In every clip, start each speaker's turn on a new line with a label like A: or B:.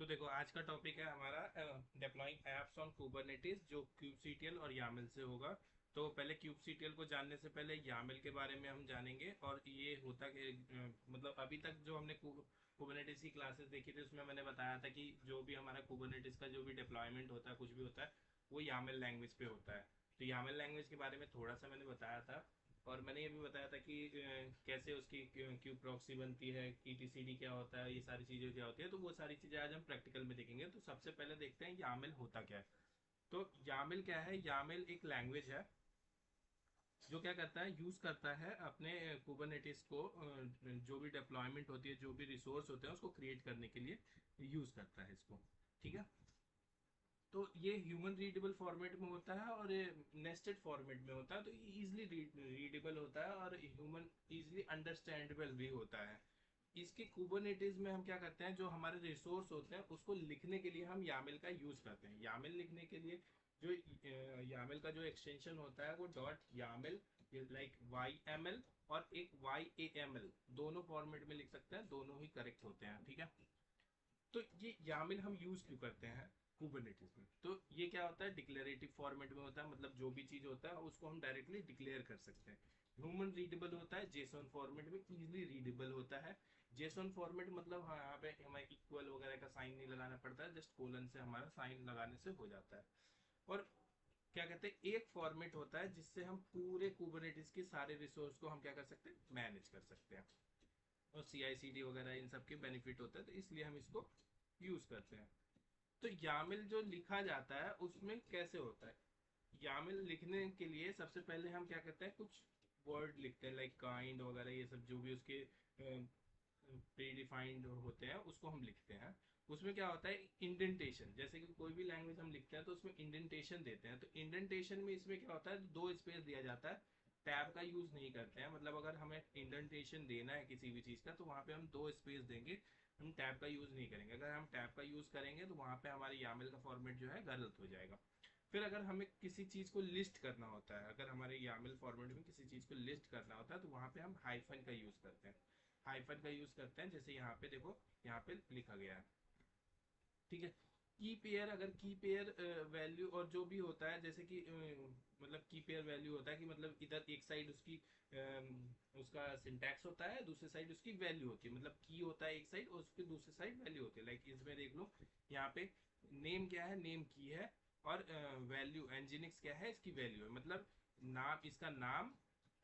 A: तो देखो आज का टॉपिक है हमारा डिप्लॉइंग एप्स ऑन कुबरनेटिस जो kubectl और YAML से होगा। तो पहले kubectl को जानने से पहले YAML के बारे में हम जानेंगे और ये होता कि मतलब अभी तक जो हमने कुबरनेटिस की क्लासेस देखी थी उसमें मैंने बताया था कि जो भी हमारा कुबरनेटिस का जो भी डिप्लॉयमेंट होता है कुछ भी होता है वो YAML लैंग्वेज पे होता है। तो YAML लैंग्वेज के बारे में थोड़ा सा मैंने बताया था और मैंने ये भी बताया था कि कैसे उसकी क्यू प्रॉक्सी बनती है, ईटीसीडी क्या होता है, ये सारी चीज़ें क्या होती है। तो वो सारी चीज़ें आज हम प्रैक्टिकल में देखेंगे। तो सबसे पहले देखते हैं यामिल होता क्या है। तो यामिल क्या है? यामिल एक लैंग्वेज है जो क्या करता है, यूज़ करता है अपने कुबरनेटिस को जो भी डिप्लॉयमेंट होती है, जो भी रिसोर्स होते हैं उसको क्रिएट करने के लिए यूज़ करता है इसको। ठीक है। तो ये ह्यूमन रीडेबल फॉर्मेट में होता है और नेस्टेड फॉर्मेट में होता है। तो इजीली रीडेबल होता है और ह्यूमन इजीली अंडरस्टैंडेबल भी होता है। इसके कुबरनेटिस में हम क्या करते हैं, जो हमारे रिसोर्स होते हैं उसको लिखने के लिए हम यामिल का यूज करते हैं। यामिल लिखने के लिए जो यामिल का जो एक्सटेंशन होता है वो डॉट यामिल लाइक YML और एक YAML दोनों फॉर्मेट में लिख सकते हैं, दोनों ही करेक्ट होते हैं। ठीक है। तो ये यामिल हम यूज क्यों करते हैं कुबरनेटिस में? तो ये क्या होता है, डिक्लेरेटिव फॉर्मेट में होता है, मतलब जो भी चीज होता है उसको हम डायरेक्टली डिक्लेयर कर सकते हैं। ह्यूमन रीडेबल होता है, जेसन फॉर्मेट में इजीली रीडेबल होता है। जेसन फॉर्मेट मतलब हाँ, यहाँ पे हमें इक्वल वगैरह का साइन नहीं लगाना पड़ता है, जस्ट कोलन से हमारा साइन लगाने से हो जाता है। और क्या कहते हैं, एक फॉर्मेट होता है जिससे हम पूरे कुबरनेटिस के सारे रिसोर्स को हम क्या कर सकते हैं, मैनेज कर सकते हैं। और CI/CD वगैरह इन सब के बेनिफिट होता है, तो इसलिए हम इसको यूज करते हैं। तो यामिल जो लिखा जाता है उसमें कैसे होता है? यामिल लिखने के लिए सबसे पहले हम क्या करते हैं, कुछ वर्ड लिखते हैं लाइक काइंड वगैरह, ये सब जो भी उसके प्री डिफाइंड होते हैं उसको हम लिखते हैं। उसमें क्या होता है, इंडेंटेशन। जैसे कि कोई भी लैंग्वेज हम लिखते हैं तो उसमें इंडेंटेशन देते हैं। तो इंडेंटेशन में इसमें क्या होता है, दो स्पेस दिया जाता है। टैब का यूज नहीं करते हैं, मतलब अगर हमें इंडेंटेशन देना है किसी भी चीज का तो वहां पे हम दो स्पेस देंगे, हम टैब का यूज नहीं करेंगे। अगर हम टैब का यूज करेंगे तो वहां पे हमारे यामिल का फॉर्मेट जो है गलत हो जाएगा। फिर अगर हमें किसी चीज को लिस्ट करना होता है, अगर हमारे यामिल फॉर्मेट में किसी चीज को लिस्ट करना होता है तो वहां पे हम हाइफन का यूज करते हैं। हाइफन का यूज करते हैं, जैसे यहाँ पे देखो, यहाँ पे लिखा गया है। ठीक है। की पेयर, अगर की पेयर वैल्यू और जो भी होता है, जैसे कि मतलब की पेयर वैल्यू होता है कि मतलब इधर एक साइड उसकी उसका सिंटैक्स होता है, दूसरी साइड उसकी वैल्यू होती है। मतलब की होता है एक साइड और उसकी दूसरी साइड वैल्यू होती है। लाइक इसमें देख लो, यहाँ पे नेम क्या है, नेम की है, और वैल्यू एनजिनिक्स क्या है, इसकी वैल्यू है। मतलब नाम, इसका नाम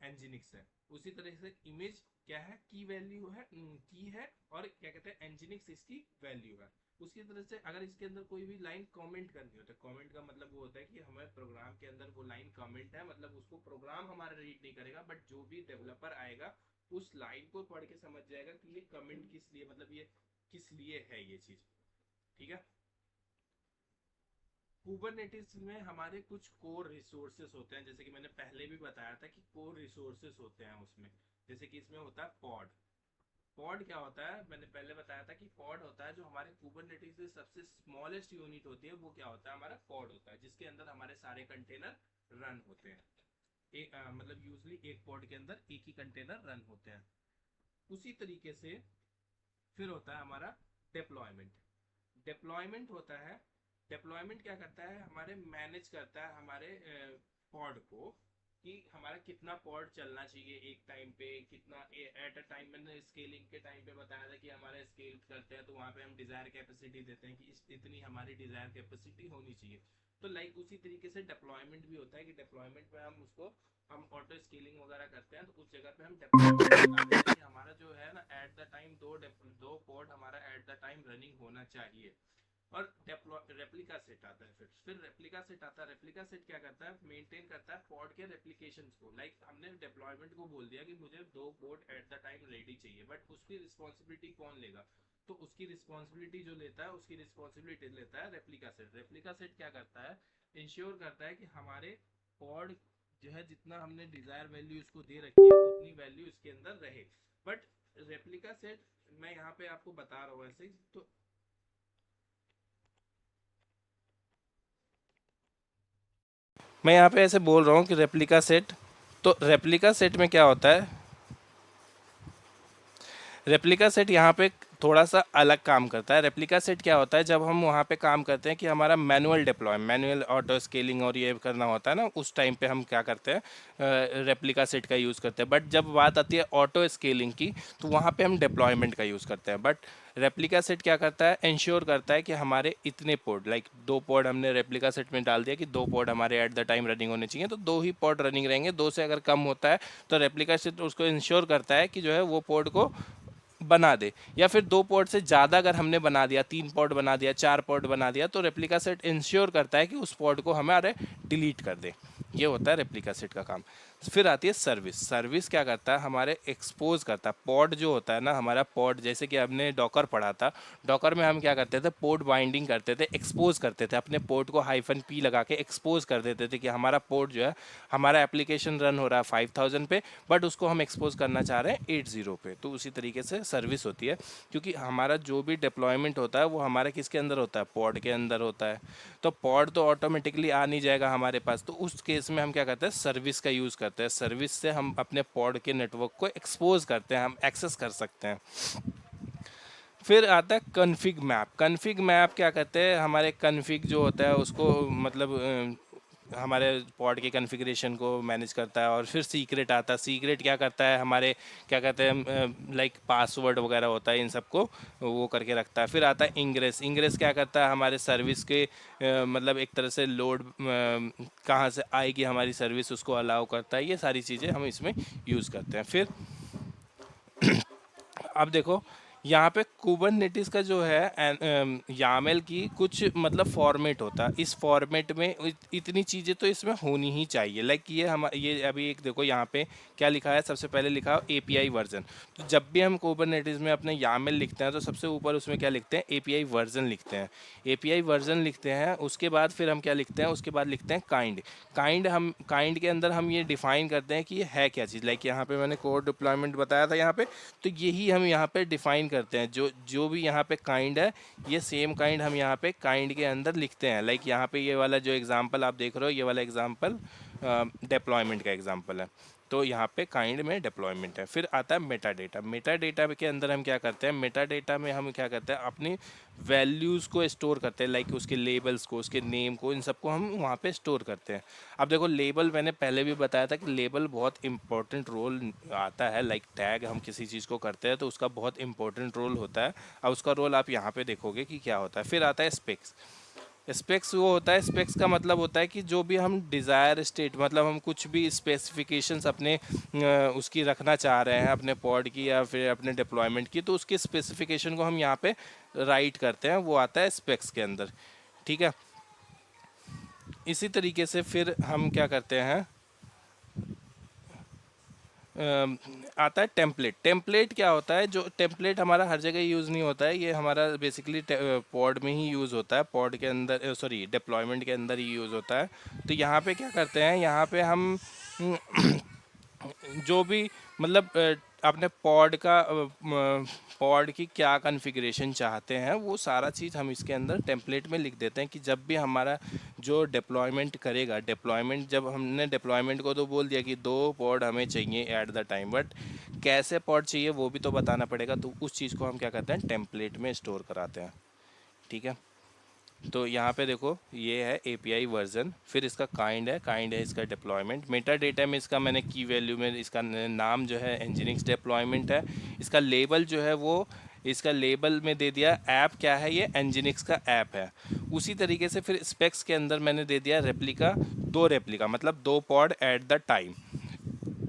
A: एनजिनिक्स है। उसी तरह से इमेज क्या है, की वैल्यू है, की है, और क्या कहते हैं, एनजिनिक्स इसकी वैल्यू है। उसकी तरह से अगर इसके अंदर कोई भी लाइन कमेंट करनी होता है, कमेंट का मतलब वो होता है कि हमें प्रोग्राम के अंदर वो लाइन कमेंट है, मतलब उसको प्रोग्राम हमारा रीड नहीं करेगा, बट जो भी डेवलपर आएगा उस लाइन को पढ़ के समझ जाएगा कि ये कमेंट किस लिए, मतलब ये किस लिए है ये चीज। ठीक है। कुबरनेटिस में हमारे कुछ कोर रिसोर्सेस होते हैं, जैसे कि मैंने पहले भी बताया था कि कोर रिसोर्सेस होते हैं उसमें। जैसे कि इसमें होता है पॉड। पॉड क्या होता है, मैंने पहले बताया था कि पॉड होता है जो हमारे कुबरनेटिस से सबसे स्मॉलेस्ट यूनिट होती है, वो क्या होता है, हमारा पॉड होता है, जिसके अंदर हमारे सारे कंटेनर रन होते हैं। मतलब यूजली एक पॉड के अंदर एक ही कंटेनर रन होते हैं। उसी तरीके से फिर होता है हमारा डिप्लॉयमेंट। डिप्लॉयमेंट होता है, डिप्लॉयमेंट क्या करता है, हमारे मैनेज करता है हमारे पॉड को, कि हमारा कितना पॉड चलना चाहिए एक टाइम पे, कितना एट अ टाइम। मैंने स्केलिंग के टाइम पे बताया था कि हमारा स्केल करते हैं तो वहाँ पे हम डिजायर कैपेसिटी देते हैं कि इतनी हमारी डिजायर कैपेसिटी होनी चाहिए। तो लाइक उसी तरीके से डिप्लॉयमेंट भी होता है कि डिप्लॉयमेंट में हम उसको, हम ऑटो स्केलिंग वगैरह करते हैं तो उस जगह पे हम डिप्लॉयमेंट बता देते हैं कि हमारा जो है ना, एट द टाइम दो पॉड हमारा एट द टाइम रनिंग होना चाहिए। और रेप्लिका सेट आता है, फिर रेप्लिका सेट आता है। रेप्लिका सेट क्या करता है, मेंटेन करता है पॉड के रेप्लिकेशंस को। लाइक हमने डिप्लॉयमेंट को बोल दिया कि मुझे दो pod at the time ready चाहिए, बट उसकी रिस्पॉन्सिबिलिटी कौन लेगा? तो उसकी रिस्पॉन्सिबिलिटी जो लेता है, उसकी रिस्पॉन्सिबिलिटी लेता है रेप्लिका सेट। रेप्लिका सेट क्या करता है, इंश्योर करता है कि हमारे पॉड जो है, जितना हमने डिजायर वैल्यू इसको दे रखी है उतनी वैल्यू इसके अंदर रहे। बट रेप्लिका सेट, मैं यहाँ पे आपको बता रहा हूँ ऐसे, तो मैं यहाँ पे ऐसे बोल रहा हूँ कि रेप्लिका सेट, तो रेप्लिका सेट में क्या होता है, रेप्लिका सेट यहाँ पे थोड़ा सा अलग काम करता है। रेप्लिका सेट क्या होता है, जब हम वहाँ पे काम करते हैं कि हमारा manual deploy, manual auto scaling और ये करना होता है ना, उस टाइम पे हम क्या करते हैं, रेप्लिका सेट का यूज़ करते हैं। बट जब बात आती है ऑटो स्केलिंग की, तो वहाँ पे हम डिप्लॉयमेंट का यूज़ करते हैं। बट रेप्लिका सेट क्या करता है, इंश्योर करता है कि हमारे इतने पोर्ट, लाइक 2 पोर्ट हमने रेप्लिका सेट में डाल दिया कि 2 पोर्ट हमारे एट द टाइम रनिंग होने चाहिए, तो 2 ही पोर्ट रनिंग रहेंगे। 2 से अगर कम होता है तो रेप्लिका सेट उसको इंश्योर करता है कि जो है वो पोर्ट को बना दे। या फिर 2 पोर्ट से ज़्यादा अगर हमने बना दिया, 3 पोर्ट बना दिया, 4 पोर्ट बना दिया, तो रेप्लिका सेट इंश्योर करता है कि उस पोर्ट को हमारे डिलीट कर दे। ये होता है रेप्लिका सेट का काम। फिर आती है सर्विस। सर्विस क्या करता है, हमारे एक्सपोज करता है पोर्ट जो होता है ना, हमारा पोर्ट, जैसे कि हमने डॉकर पढ़ा था, डॉकर में हम क्या करते थे, पोर्ट बाइंडिंग करते थे, एक्सपोज करते थे, अपने पोर्ट को -p लगा के एक्सपोज कर देते थे कि हमारा पोर्ट जो है, हमारा एप्लीकेशन रन हो रहा है 5000 पे, बट उसको हम एक्सपोज करना चाह रहे हैं 80 पे। तो उसी तरीके से सर्विस होती है, क्योंकि हमारा जो भी डिप्लॉयमेंट होता है वो हमारे किसके अंदर होता है, पॉड के अंदर होता है। तो पॉड तो ऑटोमेटिकली आ नहीं जाएगा हमारे पास, तो उस केस में हम क्या करते हैं, सर्विस का यूज़ करते हैं। सर्विस से हम अपने पॉड के नेटवर्क को एक्सपोज करते हैं, हम एक्सेस कर सकते हैं। फिर आता है कन्फिग मैप। कन्फिग मैप क्या कहते हैं, हमारे कन्फिग जो होता है उसको मतलब हमारे पॉड के कॉन्फ़िगरेशन को मैनेज करता है। और फिर सीक्रेट आता है। सीक्रेट क्या करता है, हमारे क्या कहते हैं, लाइक पासवर्ड वगैरह होता है, इन सबको वो करके रखता है। फिर आता है इंग्रेस। इंग्रेस क्या करता है, हमारे सर्विस के मतलब एक तरह से लोड कहाँ से आएगी हमारी सर्विस, उसको अलाउ करता है। ये सारी चीज़ें हम इसमें यूज़ करते हैं। फिर अब देखो यहाँ पे कुबरनेटिस का जो है यामेल की कुछ मतलब फॉर्मेट होता है। इस फॉर्मेट में इतनी चीज़ें तो इसमें होनी ही चाहिए। लाइक ये अभी एक देखो यहाँ पे क्या लिखा है, सबसे पहले लिखा है एपीआई वर्जन। तो जब भी हम कुबरनेटिस में अपने यामेल लिखते हैं तो सबसे ऊपर उसमें क्या लिखते हैं, एपीआई वर्जन लिखते हैं। एपीआई वर्जन लिखते हैं, उसके बाद फिर हम क्या लिखते हैं, उसके बाद लिखते हैं काइंड के अंदर हम ये डिफाइन करते हैं कि ये है क्या चीज़। लाइक यहाँ पे मैंने कोड डिप्लॉयमेंट बताया था यहाँ पे, तो यही हम यहाँ पे डिफाइन करते हैं। जो भी यहाँ पे काइंड है, ये सेम काइंड हम यहाँ पे काइंड के अंदर लिखते हैं। लाइक यहाँ पे ये वाला जो एग्जांपल आप देख रहे हो, ये वाला एग्जांपल डिप्लॉयमेंट का एग्जांपल है, तो यहाँ पे काइंड में डिप्लॉयमेंट है। फिर आता है मेटा डेटा। मेटा डेटा के अंदर हम क्या करते हैं, मेटा डेटा में हम क्या करते हैं, अपनी वैल्यूज़ को स्टोर करते हैं। लाइक उसके लेबल्स को, उसके नेम को, इन सबको हम वहाँ पे स्टोर करते हैं। अब देखो लेबल, मैंने पहले भी बताया था कि लेबल बहुत इंपॉर्टेंट रोल आता है। लाइक टैग हम किसी चीज़ को करते हैं तो उसका बहुत इंपॉर्टेंट रोल होता है। अब उसका रोल आप यहाँ पे देखोगे कि क्या होता है। फिर आता है स्पेक्स। स्पेक्स वो होता है, स्पेक्स का मतलब होता है कि जो भी हम डिज़ायर स्टेट, मतलब हम कुछ भी स्पेसिफिकेशंस अपने उसकी रखना चाह रहे हैं, अपने पॉड की या फिर अपने डिप्लॉयमेंट की, तो उसके स्पेसिफिकेशन को हम यहाँ पे राइट करते हैं, वो आता है स्पेक्स के अंदर। ठीक है, इसी तरीके से फिर हम क्या करते हैं, आता है टेम्पलेट। टेम्पलेट क्या होता है, जो टेम्पलेट हमारा हर जगह यूज़ नहीं होता है, ये हमारा बेसिकली पॉड में ही यूज़ होता है, पॉड के अंदर, सॉरी डिप्लॉयमेंट के अंदर ही यूज़ होता है। तो यहाँ पे क्या करते हैं, यहाँ पे हम जो भी मतलब अपने पॉड की क्या कॉन्फ़िगरेशन चाहते हैं, वो सारा चीज़ हम इसके अंदर टेम्पलेट में लिख देते हैं कि जब भी हमारा जो डिप्लॉयमेंट करेगा, डिप्लॉयमेंट जब हमने डिप्लॉयमेंट को तो बोल दिया कि 2 पॉड हमें चाहिए एट द टाइम, बट कैसे पॉड चाहिए वो भी तो बताना पड़ेगा। तो उस चीज़ को हम क्या करते हैं, टेम्पलेट में स्टोर कराते हैं। ठीक है, तो यहाँ पे देखो ये है एपीआई वर्जन, फिर इसका काइंड है इसका डिप्लॉयमेंट। मेटा डेटा में इसका मैंने की वैल्यू में इसका नाम जो है एनजीनिक्स डिप्लॉयमेंट है। इसका लेबल जो है वो इसका लेबल में दे दिया ऐप क्या है, ये एनजीनिक्स का ऐप है। उसी तरीके से फिर स्पेक्स के अंदर मैंने दे दिया रेप्लिका, 2 रेप्लिका मतलब 2 पॉड एट द टाइम।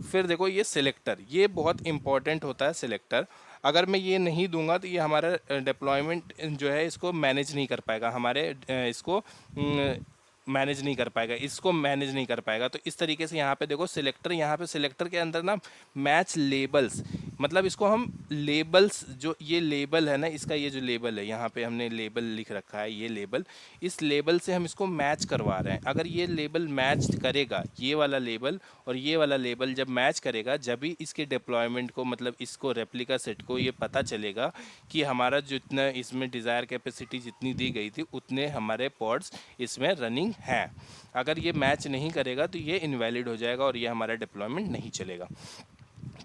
A: फिर देखो ये सिलेक्टर, ये बहुत इंपॉर्टेंट होता है सिलेक्टर। अगर मैं ये नहीं दूंगा तो ये हमारा डिप्लॉयमेंट जो है इसको मैनेज नहीं कर पाएगा, हमारे इसको मैनेज नहीं कर पाएगा, इसको मैनेज नहीं कर पाएगा। तो इस तरीके से यहाँ पे देखो सिलेक्टर, यहाँ पे सिलेक्टर के अंदर ना मैच लेबल्स, मतलब इसको हम लेबल्स, जो ये लेबल है ना, इसका ये जो लेबल है, यहाँ पे हमने लेबल लिख रखा है, ये लेबल, इस लेबल से हम इसको मैच करवा रहे हैं। अगर ये लेबल मैच करेगा, ये वाला लेबल और ये वाला लेबल जब मैच करेगा, जब भी इसके डिप्लॉयमेंट को, मतलब इसको रेप्लिका सेट को ये पता चलेगा कि हमारा जितना इसमें डिज़ायर कैपेसिटी जितनी दी गई थी उतने हमारे पॉड्स इसमें रनिंग है। अगर ये मैच नहीं करेगा तो ये इनवैलिड हो जाएगा और ये हमारा डिप्लॉयमेंट नहीं चलेगा।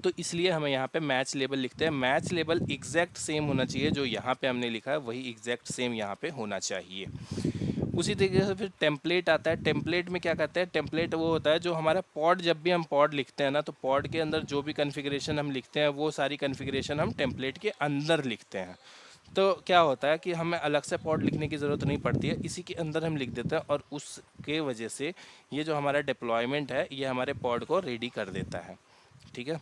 B: तो इसलिए हमें यहाँ पे मैच लेबल लिखते हैं। मैच लेबल एग्जैक्ट सेम होना चाहिए, जो यहाँ पे हमने लिखा है वही एग्जैक्ट सेम यहाँ पे होना चाहिए। उसी तरीके से फिर टेम्पलेट आता है। टेम्पलेट में क्या करते हैं, टेम्पलेट वो होता है जो हमारा पॉड, जब भी हम पॉड लिखते हैं ना, तो पॉड के अंदर जो भी कॉन्फ़िगरेशन हम लिखते हैं वो सारी कॉन्फ़िगरेशन हम टेम्पलेट के अंदर लिखते हैं। तो क्या होता है कि हमें अलग से पॉड लिखने की ज़रूरत नहीं पड़ती है, इसी के अंदर हम लिख देते हैं, और उसके वजह से ये जो हमारा डिप्लॉयमेंट है ये हमारे पॉड को रेडी कर देता है। ठीक है,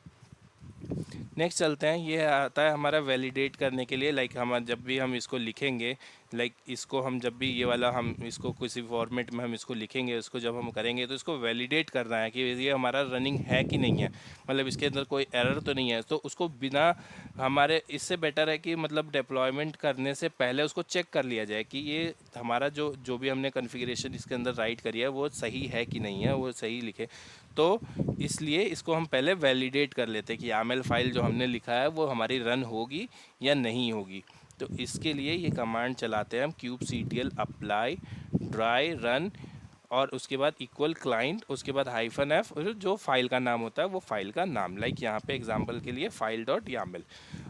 B: नेक्स्ट चलते हैं। ये आता है हमारा वैलिडेट करने के लिए। लाइक हम जब भी हम इसको लिखेंगे, लाइक इसको हम जब भी ये वाला हम इसको किसी फॉर्मेट में हम इसको लिखेंगे, इसको जब हम करेंगे तो इसको वैलिडेट करना है कि ये हमारा रनिंग है कि नहीं है, मतलब इसके अंदर कोई एरर तो नहीं है। तो उसको बिना हमारे, इससे बेटर है कि मतलब डिप्लॉयमेंट करने से पहले उसको चेक कर लिया जाए कि ये हमारा जो जो भी हमने कॉन्फ़िगरेशन इसके अंदर राइट करी है वो सही है कि नहीं है, वो सही लिखे। तो इसलिए इसको हम पहले वैलिडेट कर लेते हैं कि यामेल फाइल जो हमने लिखा है वो हमारी रन होगी या नहीं होगी। तो इसके लिए ये कमांड चलाते हैं हम, kubectl अप्लाई ड्राई रन, और उसके बाद इक्वल क्लाइंट, उसके बाद -f, और जो फाइल का नाम होता है वो फाइल का नाम, लाइक यहाँ पे एग्जांपल के लिए file.yaml।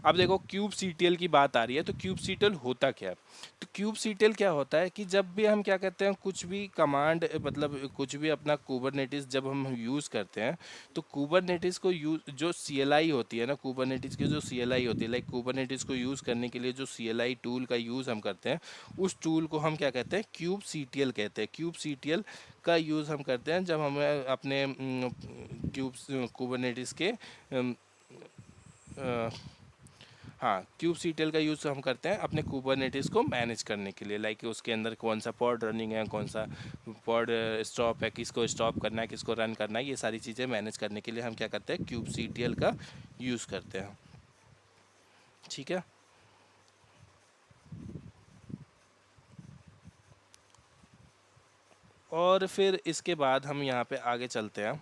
B: अब देखो kubectl की बात आ रही है, तो kubectl होता क्या है। तो kubectl क्या होता है कि जब भी हम क्या कहते हैं, कुछ भी कमांड, मतलब कुछ भी अपना कुबरनेटिस जब हम यूज़ करते हैं, तो कुबरनेटिस को यूज, जो CLI होती है ना, कुबरनेटिस की जो CLI होती है, लाइक कुबरनेटिस को यूज़ करने के लिए जो CLI टूल का यूज़ हम करते हैं, उस टूल को हम क्या कहते हैं, kubectl कहते हैं। kubectl का यूज़ हम करते हैं जब हमें अपने कुबरनेटिस के हाँ, kubectl का यूज़ हम करते हैं अपने कुबरनेटिस को मैनेज करने के लिए, लाइक उसके अंदर कौन सा पॉड रनिंग है, कौन सा पॉड स्टॉप है, किसको स्टॉप करना है, किसको रन करना है, ये सारी चीज़ें मैनेज करने के लिए हम क्या करते हैं, kubectl का यूज़ करते हैं। ठीक है, और फिर इसके बाद हम यहाँ पे आगे चलते हैं।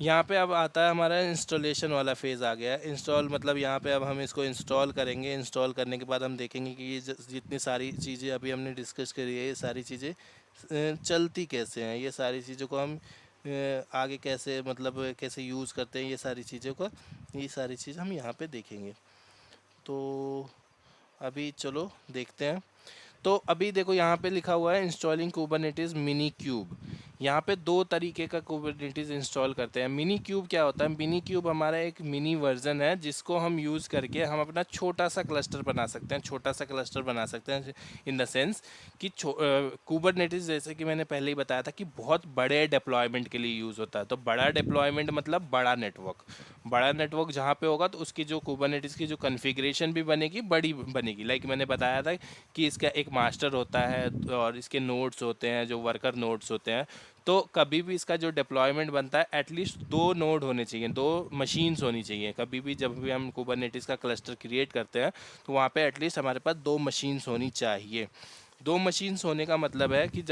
B: यहाँ पे अब आता है हमारा इंस्टॉलेशन वाला फेज़ आ गया है। इंस्टॉल मतलब यहाँ पे अब हम इसको इंस्टॉल करेंगे। इंस्टॉल करने के बाद हम देखेंगे कि ये जितनी सारी चीज़ें अभी हमने डिस्कस करी है, ये सारी चीज़ें चलती कैसे हैं, ये सारी चीज़ों को हम आगे कैसे, मतलब कैसे यूज़ करते हैं, ये सारी चीज़ों का, ये सारी चीज़ हम यहाँ पे देखेंगे। तो अभी चलो देखते हैं। तो अभी देखो यहाँ पे लिखा हुआ है इंस्टॉलिंग कुबरनेटिस मिनी क्यूब। यहाँ पे दो तरीके का कुबरनेटिस इंस्टॉल करते हैं। मिनी क्यूब क्या होता है, मिनी क्यूब हमारा एक मिनी वर्जन है जिसको हम यूज़ करके हम अपना छोटा सा क्लस्टर बना सकते हैं। छोटा सा क्लस्टर बना सकते हैं इन द सेंस कि कुबरनेटिस, जैसे कि मैंने पहले ही बताया था, कि बहुत बड़े डिप्लॉयमेंट के लिए यूज़ होता है। तो बड़ा डिप्लॉयमेंट मतलब बड़ा नेटवर्क, बड़ा नेटवर्क जहाँ पे होगा तो उसकी जो कुबरनेटिस की जो कॉन्फ़िगरेशन भी बनेगी बड़ी बनेगी। लाइक मैंने बताया था कि इसका एक मास्टर होता है और इसके नोड्स होते हैं, जो वर्कर नोड्स होते हैं। तो कभी भी इसका जो डिप्लॉयमेंट बनता है एटलीस्ट 2 नोड होने चाहिए, 2 मशीन्स होनी चाहिए। कभी भी जब भी हम कुबरनेटिस का क्लस्टर क्रिएट करते हैं तो वहाँ पे एटलीस्ट हमारे पास 2 मशीन्स होनी चाहिए। 2 मशीन्स होने का मतलब है कि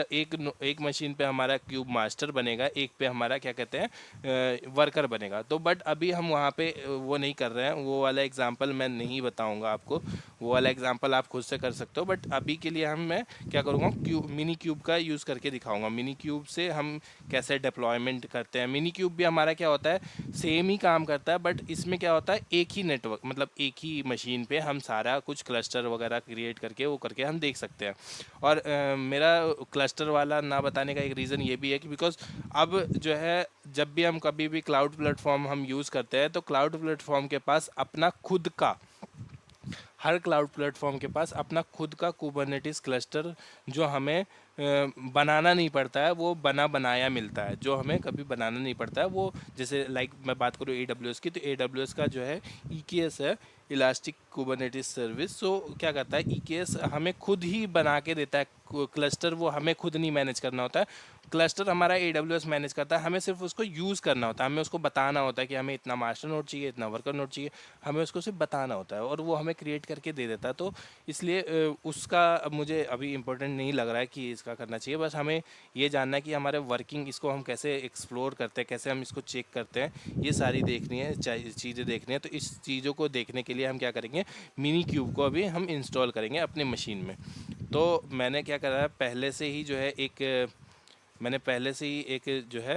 B: एक मशीन पे हमारा क्यूब मास्टर बनेगा, एक पे हमारा क्या कहते हैं वर्कर बनेगा। तो बट अभी हम वहाँ पे वो नहीं कर रहे हैं, वो वाला एग्जांपल मैं नहीं बताऊँगा आपको, वो वाला एग्जांपल आप खुद से कर सकते हो। बट अभी के लिए मैं क्या करूँगा, मिनी क्यूब का यूज़ करके दिखाऊँगा। मिनी क्यूब से हम कैसे डिप्लॉयमेंट करते हैं। मिनी क्यूब भी हमारा क्या होता है, सेम ही काम करता है, बट इसमें क्या होता है, एक ही नेटवर्क, मतलब एक ही मशीन पे हम सारा कुछ क्लस्टर वगैरह क्रिएट करके वो करके हम देख सकते हैं। और मेरा क्लस्टर वाला ना बताने का एक रीज़न ये भी है कि बिकॉज अब जो है, जब भी हम कभी भी क्लाउड प्लेटफॉर्म हम यूज़ करते हैं तो क्लाउड प्लेटफॉर्म के पास अपना खुद का, हर क्लाउड प्लेटफॉर्म के पास अपना खुद का कुबरनेटिस क्लस्टर जो हमें बनाना नहीं पड़ता है, वो बना बनाया मिलता है, जो हमें कभी बनाना नहीं पड़ता है। वो जैसे लाइक मैं बात करूँ AWS की, तो AWS का जो है EKS है, इलास्टिक कुबरनेटिस सर्विस। सो क्या करता है, EKS हमें खुद ही बना के देता है क्लस्टर, वो हमें खुद नहीं मैनेज करना होता है। क्लस्टर हमारा AWS मैनेज करता है, हमें सिर्फ उसको यूज़ करना होता है, हमें उसको बताना होता है कि हमें इतना मास्टर नोड चाहिए, इतना वर्कर नोड चाहिए, हमें उसको सिर्फ बताना होता है और वो हमें क्रिएट करके दे देता है। तो इसलिए उसका मुझे अभी इम्पोर्टेंट नहीं लग रहा है कि इसका करना चाहिए। बस हमें ये जानना है कि हमारे वर्किंग, इसको हम कैसे एक्सप्लोर करते हैं, कैसे हम इसको चेक करते हैं, ये सारी देखनी है, चीज़ें देखनी है। तो इस चीज़ों को देखने के लिए हम क्या करेंगे, मिनी क्यूब को अभी हम इंस्टॉल करेंगे अपने मशीन में। तो मैंने क्या करा है, पहले से ही जो है मैंने पहले से ही एक जो है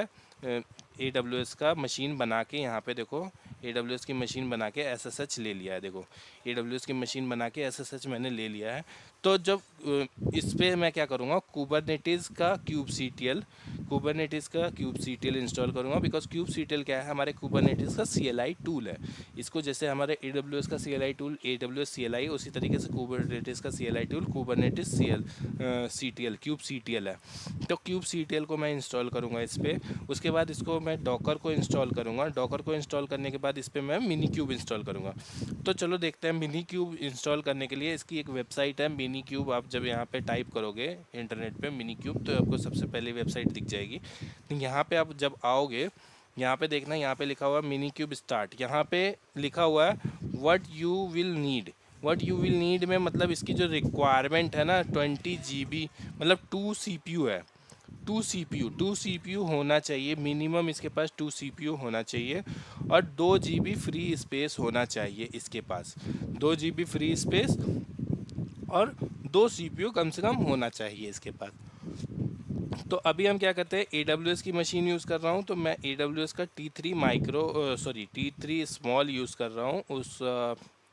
B: AWS का मशीन बना के यहाँ पे देखो AWS की मशीन बना के SSH ले लिया है। देखो AWS की मशीन बना के SSH मैंने ले लिया है। तो जब इस पर मैं क्या करूँगा, कुबरनेटिस का kubectl इंस्टॉल करूँगा, बिकॉज kubectl क्या है, हमारे कुबरनेटिस का CLI टूल है। इसको जैसे हमारे AWS का CLI टूल AWS CLI, उसी तरीके से कुबरनेटिस का CLI tool Kubernetes CTL kubectl है। तो kubectl को मैं इंस्टॉल करूँगा इस पर। उसके बाद इसको मैं डॉकर को इंस्टॉल करूँगा। डॉकर को इंस्टॉल करने के बाद इस पर मैं मिनीक्यूब इंस्टॉल करूँगा। तो चलो देखते हैं। मिनीक्यूब इंस्टॉल करने के लिए इसकी एक वेबसाइट है मिनीक्यूब। आप जब यहाँ पे टाइप करोगे इंटरनेट पे मिनीक्यूब, तो आपको सबसे पहले वेबसाइट दिख जाएगी। तो यहाँ पे आप जब आओगे, यहाँ पे देखना, यहाँ पे लिखा हुआ मिनीक्यूब स्टार्ट। यहाँ पे लिखा हुआ है व्हाट यू विल नीड में मतलब इसकी जो रिक्वायरमेंट है ना 20 GB, मतलब 2 CPU है। 2 CPU होना चाहिए मिनिमम, इसके पास 2 CPU होना चाहिए, और 2 GB फ्री स्पेस होना चाहिए इसके पास। 2 GB फ्री स्पेस और 2 CPU कम से कम होना चाहिए इसके पास। तो अभी हम क्या करते हैं, AWS की मशीन यूज़ कर रहा हूँ, तो मैं AWS का T3 स्मॉल यूज़ कर रहा हूँ, उस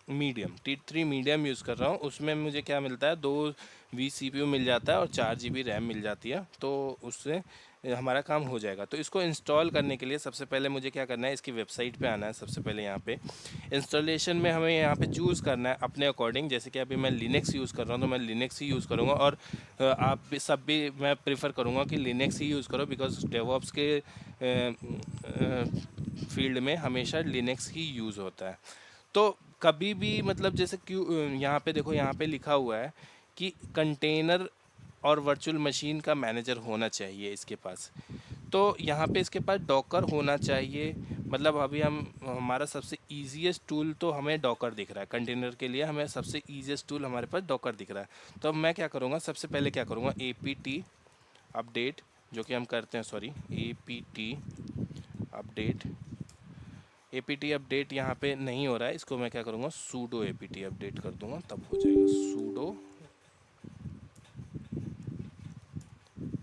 B: T3 मीडियम यूज़ कर रहा हूँ। उसमें मुझे क्या मिलता है, 2 vCPU मिल जाता है और 4 GB रैम मिल जाती है, तो उससे हमारा काम हो जाएगा। तो इसको इंस्टॉल करने के लिए सबसे पहले मुझे क्या करना है, इसकी वेबसाइट पे आना है। सबसे पहले यहाँ पे इंस्टॉलेशन में हमें यहाँ पे चूज़ करना है अपने अकॉर्डिंग। जैसे कि अभी मैं लिनक्स यूज़ कर रहा हूँ, तो मैं लिनक्स ही यूज़ करूँगा, और आप भी सब भी मैं प्रेफर करूँगा कि लिनक्स ही यूज़ करो, बिकॉज डेवऑप्स के फील्ड में हमेशा लिनक्स ही यूज़ होता है। तो कभी भी मतलब जैसे क्यों, यहाँ पे देखो, यहाँ पे लिखा हुआ है कि कंटेनर और वर्चुअल मशीन का मैनेजर होना चाहिए इसके पास। तो यहाँ पे इसके पास डॉकर होना चाहिए। मतलब अभी हमारा सबसे ईजीएस्ट टूल तो हमें डॉकर दिख रहा है कंटेनर के लिए, हमें सबसे ईजीएस्ट टूल हमारे पास डॉकर दिख रहा है। तो अब मैं क्या करूँगा, सबसे पहले क्या करूँगा, apt अपडेट, जो कि हम करते हैं, सॉरी apt अपडेट यहाँ पे नहीं हो रहा है, इसको मैं क्या करूँगा, sudo apt अपडेट कर दूँगा, तब हो जाएगा। sudo,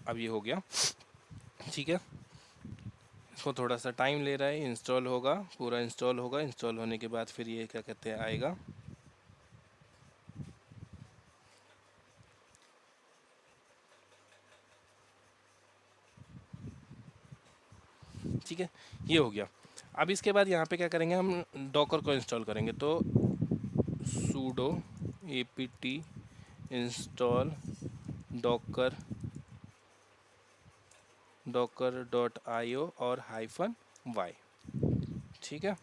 B: अब ये हो गया, ठीक है। इसको थोड़ा सा टाइम ले रहा है, इंस्टॉल होगा, पूरा इंस्टॉल होगा। इंस्टॉल होने के बाद फिर ये क्या कहते हैं आएगा। ठीक है, ये हो गया। अब इसके बाद यहाँ पे क्या करेंगे, हम डॉकर को इंस्टॉल करेंगे। तो sudo apt इंस्टॉल docker.io और -y, ठीक है,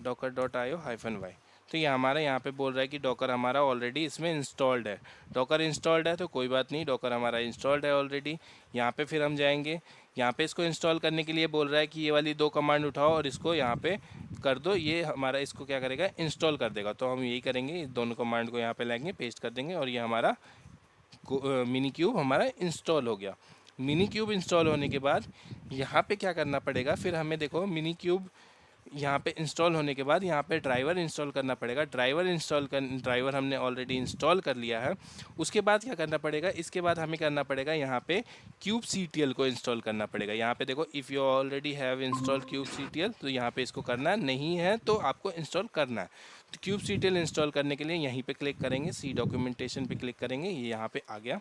B: docker.io -y। तो ये हमारा यहाँ पे बोल रहा है कि डॉकर हमारा ऑलरेडी इसमें इंस्टॉल्ड है। डॉकर इंस्टॉल्ड है तो कोई बात नहीं, डॉकर हमारा इंस्टॉल्ड है ऑलरेडी। यहाँ पे फिर हम जाएंगे, यहाँ पे इसको इंस्टॉल करने के लिए बोल रहा है कि ये वाली 2 कमांड उठाओ और इसको यहाँ पे कर दो। ये हमारा इसको क्या करेगा, इंस्टॉल कर देगा। तो हम यही करेंगे, इस दोनों कमांड को यहाँ पे लाएंगे, पेस्ट कर देंगे, और ये हमारा मिनी क्यूब हमारा इंस्टॉल हो गया। मिनी क्यूब इंस्टॉल होने के बाद यहाँ पे क्या करना पड़ेगा, फिर हमें देखो मिनी क्यूब यहाँ पे इंस्टॉल होने के बाद यहाँ पे ड्राइवर इंस्टॉल करना पड़ेगा। ड्राइवर हमने ऑलरेडी इंस्टॉल कर लिया है। उसके बाद क्या करना पड़ेगा, इसके बाद हमें करना पड़ेगा यहाँ पे kubectl को इंस्टॉल करना पड़ेगा। यहाँ पे देखो, if you already have install kubectl, तो यहाँ पे इसको करना है, नहीं है तो आपको इंस्टॉल करना है। तो kubectl इंस्टॉल करने के लिए यहीं पर क्लिक करेंगे, सी डॉक्यूमेंटेशन पर क्लिक करेंगे, ये यहाँ पर आ गया।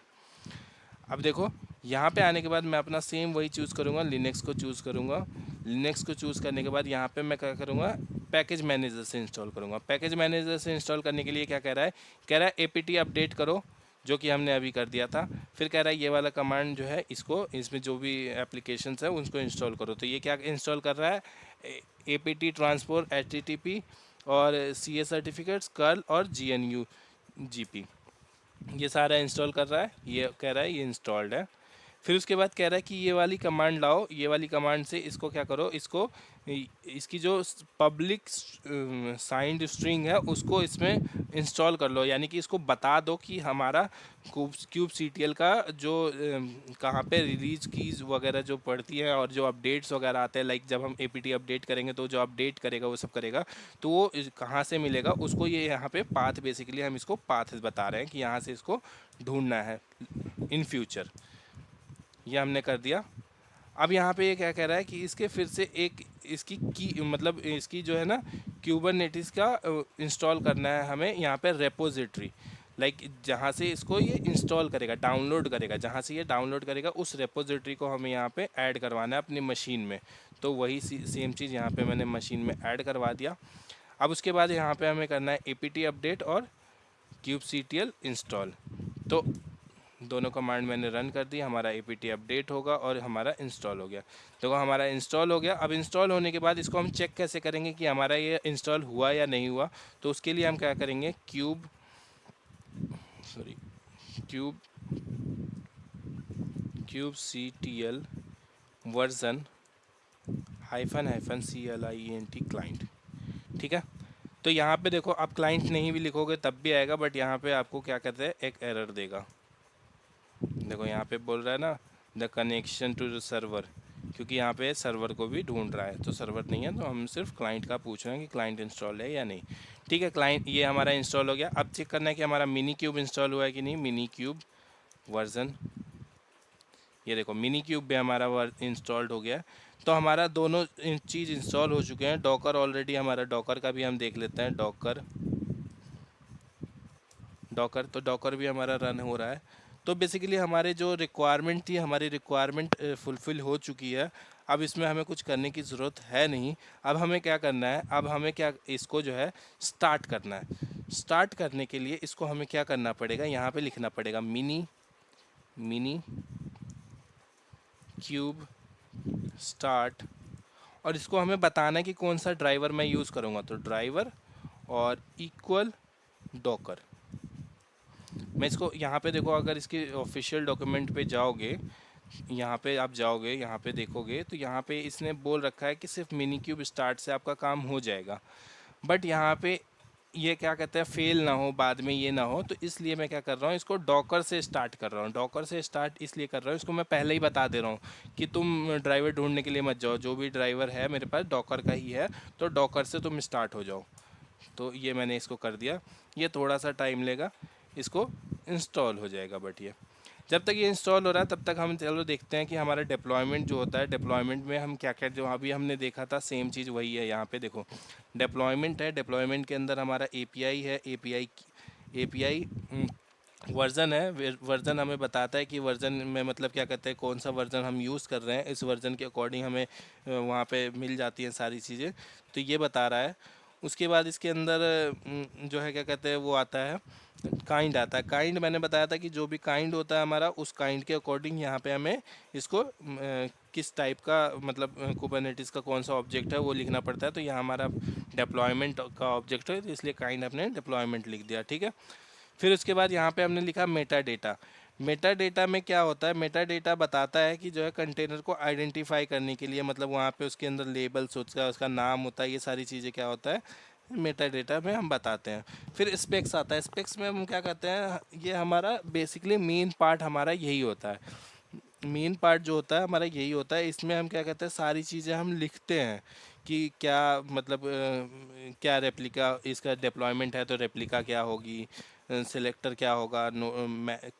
B: अब देखो, यहाँ पे आने के बाद मैं अपना सेम वही चूज़ करूँगा, लिनक्स को चूज़ करूँगा। लिनक्स को चूज़ करने के बाद यहाँ पे मैं क्या करूँगा, पैकेज मैनेजर से इंस्टॉल करूँगा। पैकेज मैनेजर से इंस्टॉल करने के लिए क्या कह रहा है, apt अपडेट करो, जो कि हमने अभी कर दिया था। फिर कह रहा है ये वाला कमांड जो है, इसमें जो भी एप्लीकेशंस है उनको इंस्टॉल करो। तो ये क्या इंस्टॉल कर रहा है, apt ट्रांसपोर्ट http और CA सर्टिफिकेट्स, कर्ल और GNU GP, ये सारा इंस्टॉल कर रहा है। ये कह रहा है ये इंस्टॉल्ड है। फिर उसके बाद कह रहा है कि ये वाली कमांड लाओ, ये वाली कमांड से इसको क्या करो, इसकी जो पब्लिक साइंड स्ट्रिंग है उसको इसमें इंस्टॉल कर लो। यानी कि इसको बता दो कि हमारा kubectl का जो कहाँ पे रिलीज कीज वगैरह जो पड़ती हैं और जो अपडेट्स वगैरह आते हैं, लाइक जब हम apt अपडेट करेंगे तो जो अपडेट करेगा वो सब करेगा, तो वो कहाँ से मिलेगा उसको, ये यहाँ पे पाथ, बेसिकली हम इसको पाथ बता रहे हैं कि यहाँ से इसको ढूंढना है इन फ्यूचर। ये हमने कर दिया। अब यहाँ पे ये क्या कह रहा है कि इसके फिर से एक इसकी की मतलब इसकी जो है ना क्यूबरनेटिस का इंस्टॉल करना है हमें यहाँ पे रेपोजिटरी, लाइक जहाँ से इसको ये इंस्टॉल करेगा, डाउनलोड करेगा, जहाँ से ये डाउनलोड करेगा उस रेपोजिटरी को हमें यहाँ पे ऐड करवाना है अपनी मशीन में। तो वही सेम चीज़ यहाँ पे मैंने मशीन में ऐड करवा दिया। अब उसके बाद यहाँ पे हमें करना है apt अपडेट और kubectl इंस्टॉल। तो दोनों कमांड मैंने रन कर दी, हमारा apt अपडेट होगा और हमारा इंस्टॉल हो गया। तो हमारा इंस्टॉल हो गया। अब इंस्टॉल होने के बाद इसको हम चेक कैसे करेंगे कि हमारा ये इंस्टॉल हुआ या नहीं हुआ। तो उसके लिए हम क्या करेंगे, kubectl वर्जन -client क्लाइंट। ठीक है, तो यहाँ पे देखो आप क्लाइंट नहीं भी लिखोगे तब भी आएगा, बट यहाँ पे आपको क्या कहते हैं, एक एरर देगा। देखो यहाँ पे बोल रहा है ना the connection to the server, क्योंकि यहाँ पे सर्वर को भी ढूंढ रहा है, तो सर्वर नहीं है, तो हम सिर्फ क्लाइंट का पूछ रहे हैं कि क्लाइंट इंस्टॉल है या नहीं। ठीक है, क्लाइंट ये हमारा इंस्टॉल हो गया। अब चेक करना है कि हमारा मिनी क्यूब इंस्टॉल हुआ है कि नहीं। मिनी क्यूब वर्जन, ये देखो मिनी क्यूब भी हमारा इंस्टॉल्ड हो गया। तो हमारा दोनों चीज़ इंस्टॉल हो चुके हैं। डॉकर ऑलरेडी हमारा, डॉकर का भी हम देख लेते हैं। डॉकर तो डॉकर भी हमारा रन हो रहा है। तो बेसिकली हमारे जो रिक्वायरमेंट थी, हमारी रिक्वायरमेंट फुलफ़िल हो चुकी है। अब इसमें हमें कुछ करने की ज़रूरत है नहीं। अब हमें क्या करना है, अब हमें क्या इसको जो है स्टार्ट करना है। स्टार्ट करने के लिए इसको हमें क्या करना पड़ेगा, यहाँ पे लिखना पड़ेगा मिनी क्यूब स्टार्ट, और इसको हमें बताना है कि कौन सा ड्राइवर मैं यूज़ करूँगा। तो ड्राइवर और इक्वल डॉकर। मैं इसको यहाँ पे देखो, अगर इसके ऑफिशियल डॉक्यूमेंट पे जाओगे, यहाँ पे आप जाओगे, यहाँ पे देखोगे तो यहाँ पे इसने बोल रखा है कि सिर्फ मिनी क्यूब स्टार्ट से आपका काम हो जाएगा। बट यहाँ पे ये क्या कहते हैं, फेल ना हो, बाद में ये ना हो, तो इसलिए मैं क्या कर रहा हूँ, इसको डॉकर से स्टार्ट कर रहा हूँ। डॉकर से स्टार्ट इसलिए कर रहा हूँ, इसको मैं पहले ही बता दे रहा हूँ कि तुम ड्राइवर ढूंढने के लिए मत जाओ, जो भी ड्राइवर है मेरे पास डॉकर का ही है, तो डॉकर से तुम स्टार्ट हो जाओ। तो ये मैंने इसको कर दिया। ये थोड़ा सा टाइम लेगा, इसको इंस्टॉल हो जाएगा। बट ये जब तक ये इंस्टॉल हो रहा है तब तक हम चलो देखते हैं कि हमारा डिप्लॉयमेंट जो होता है, डिप्लॉयमेंट में हम क्या क्या, जो अभी हमने देखा था सेम चीज़ वही है। यहाँ पे देखो डिप्लॉयमेंट है, डिप्लॉयमेंट के अंदर हमारा एपीआई है। एपीआई वर्ज़न है। वर्ज़न हमें बताता है कि वर्ज़न में मतलब क्या कहते हैं, कौन सा वर्ज़न हम यूज़ कर रहे हैं, इस वर्ज़न के अकॉर्डिंग हमें वहाँ पे मिल जाती हैं सारी चीज़ें, तो ये बता रहा है। उसके बाद इसके अंदर जो है क्या कहते हैं, वो आता है काइंड आता है। काइंड मैंने बताया था कि जो भी काइंड होता है हमारा, उस काइंड के अकॉर्डिंग यहाँ पे हमें इसको किस टाइप का मतलब कुबरनेटिस का कौन सा ऑब्जेक्ट है वो लिखना पड़ता है। तो यहाँ हमारा डिप्लॉयमेंट का ऑब्जेक्ट है, तो इसलिए काइंड हमने डिप्लॉयमेंट लिख दिया। ठीक है, फिर उसके बाद यहाँ पे हमने लिखा मेटा डेटा। मेटा डेटा में क्या होता है, मेटा डेटा बताता है कि जो है कंटेनर को आइडेंटिफाई करने के लिए, मतलब वहाँ पे उसके अंदर लेबल्स होता है, उसका नाम होता है, ये सारी चीज़ें क्या होता है मेटा डेटा में हम बताते हैं। फिर स्पेक्स आता है। स्पेक्स में हम क्या कहते हैं, ये हमारा बेसिकली मेन पार्ट हमारा यही होता है। मेन पार्ट जो होता है हमारा यही होता है। इसमें हम क्या कहते हैं, सारी चीज़ें हम लिखते हैं कि क्या मतलब क्या रेप्लिका, इसका डिप्लॉयमेंट है तो रेप्लिका क्या होगी, सिलेक्टर क्या होगा,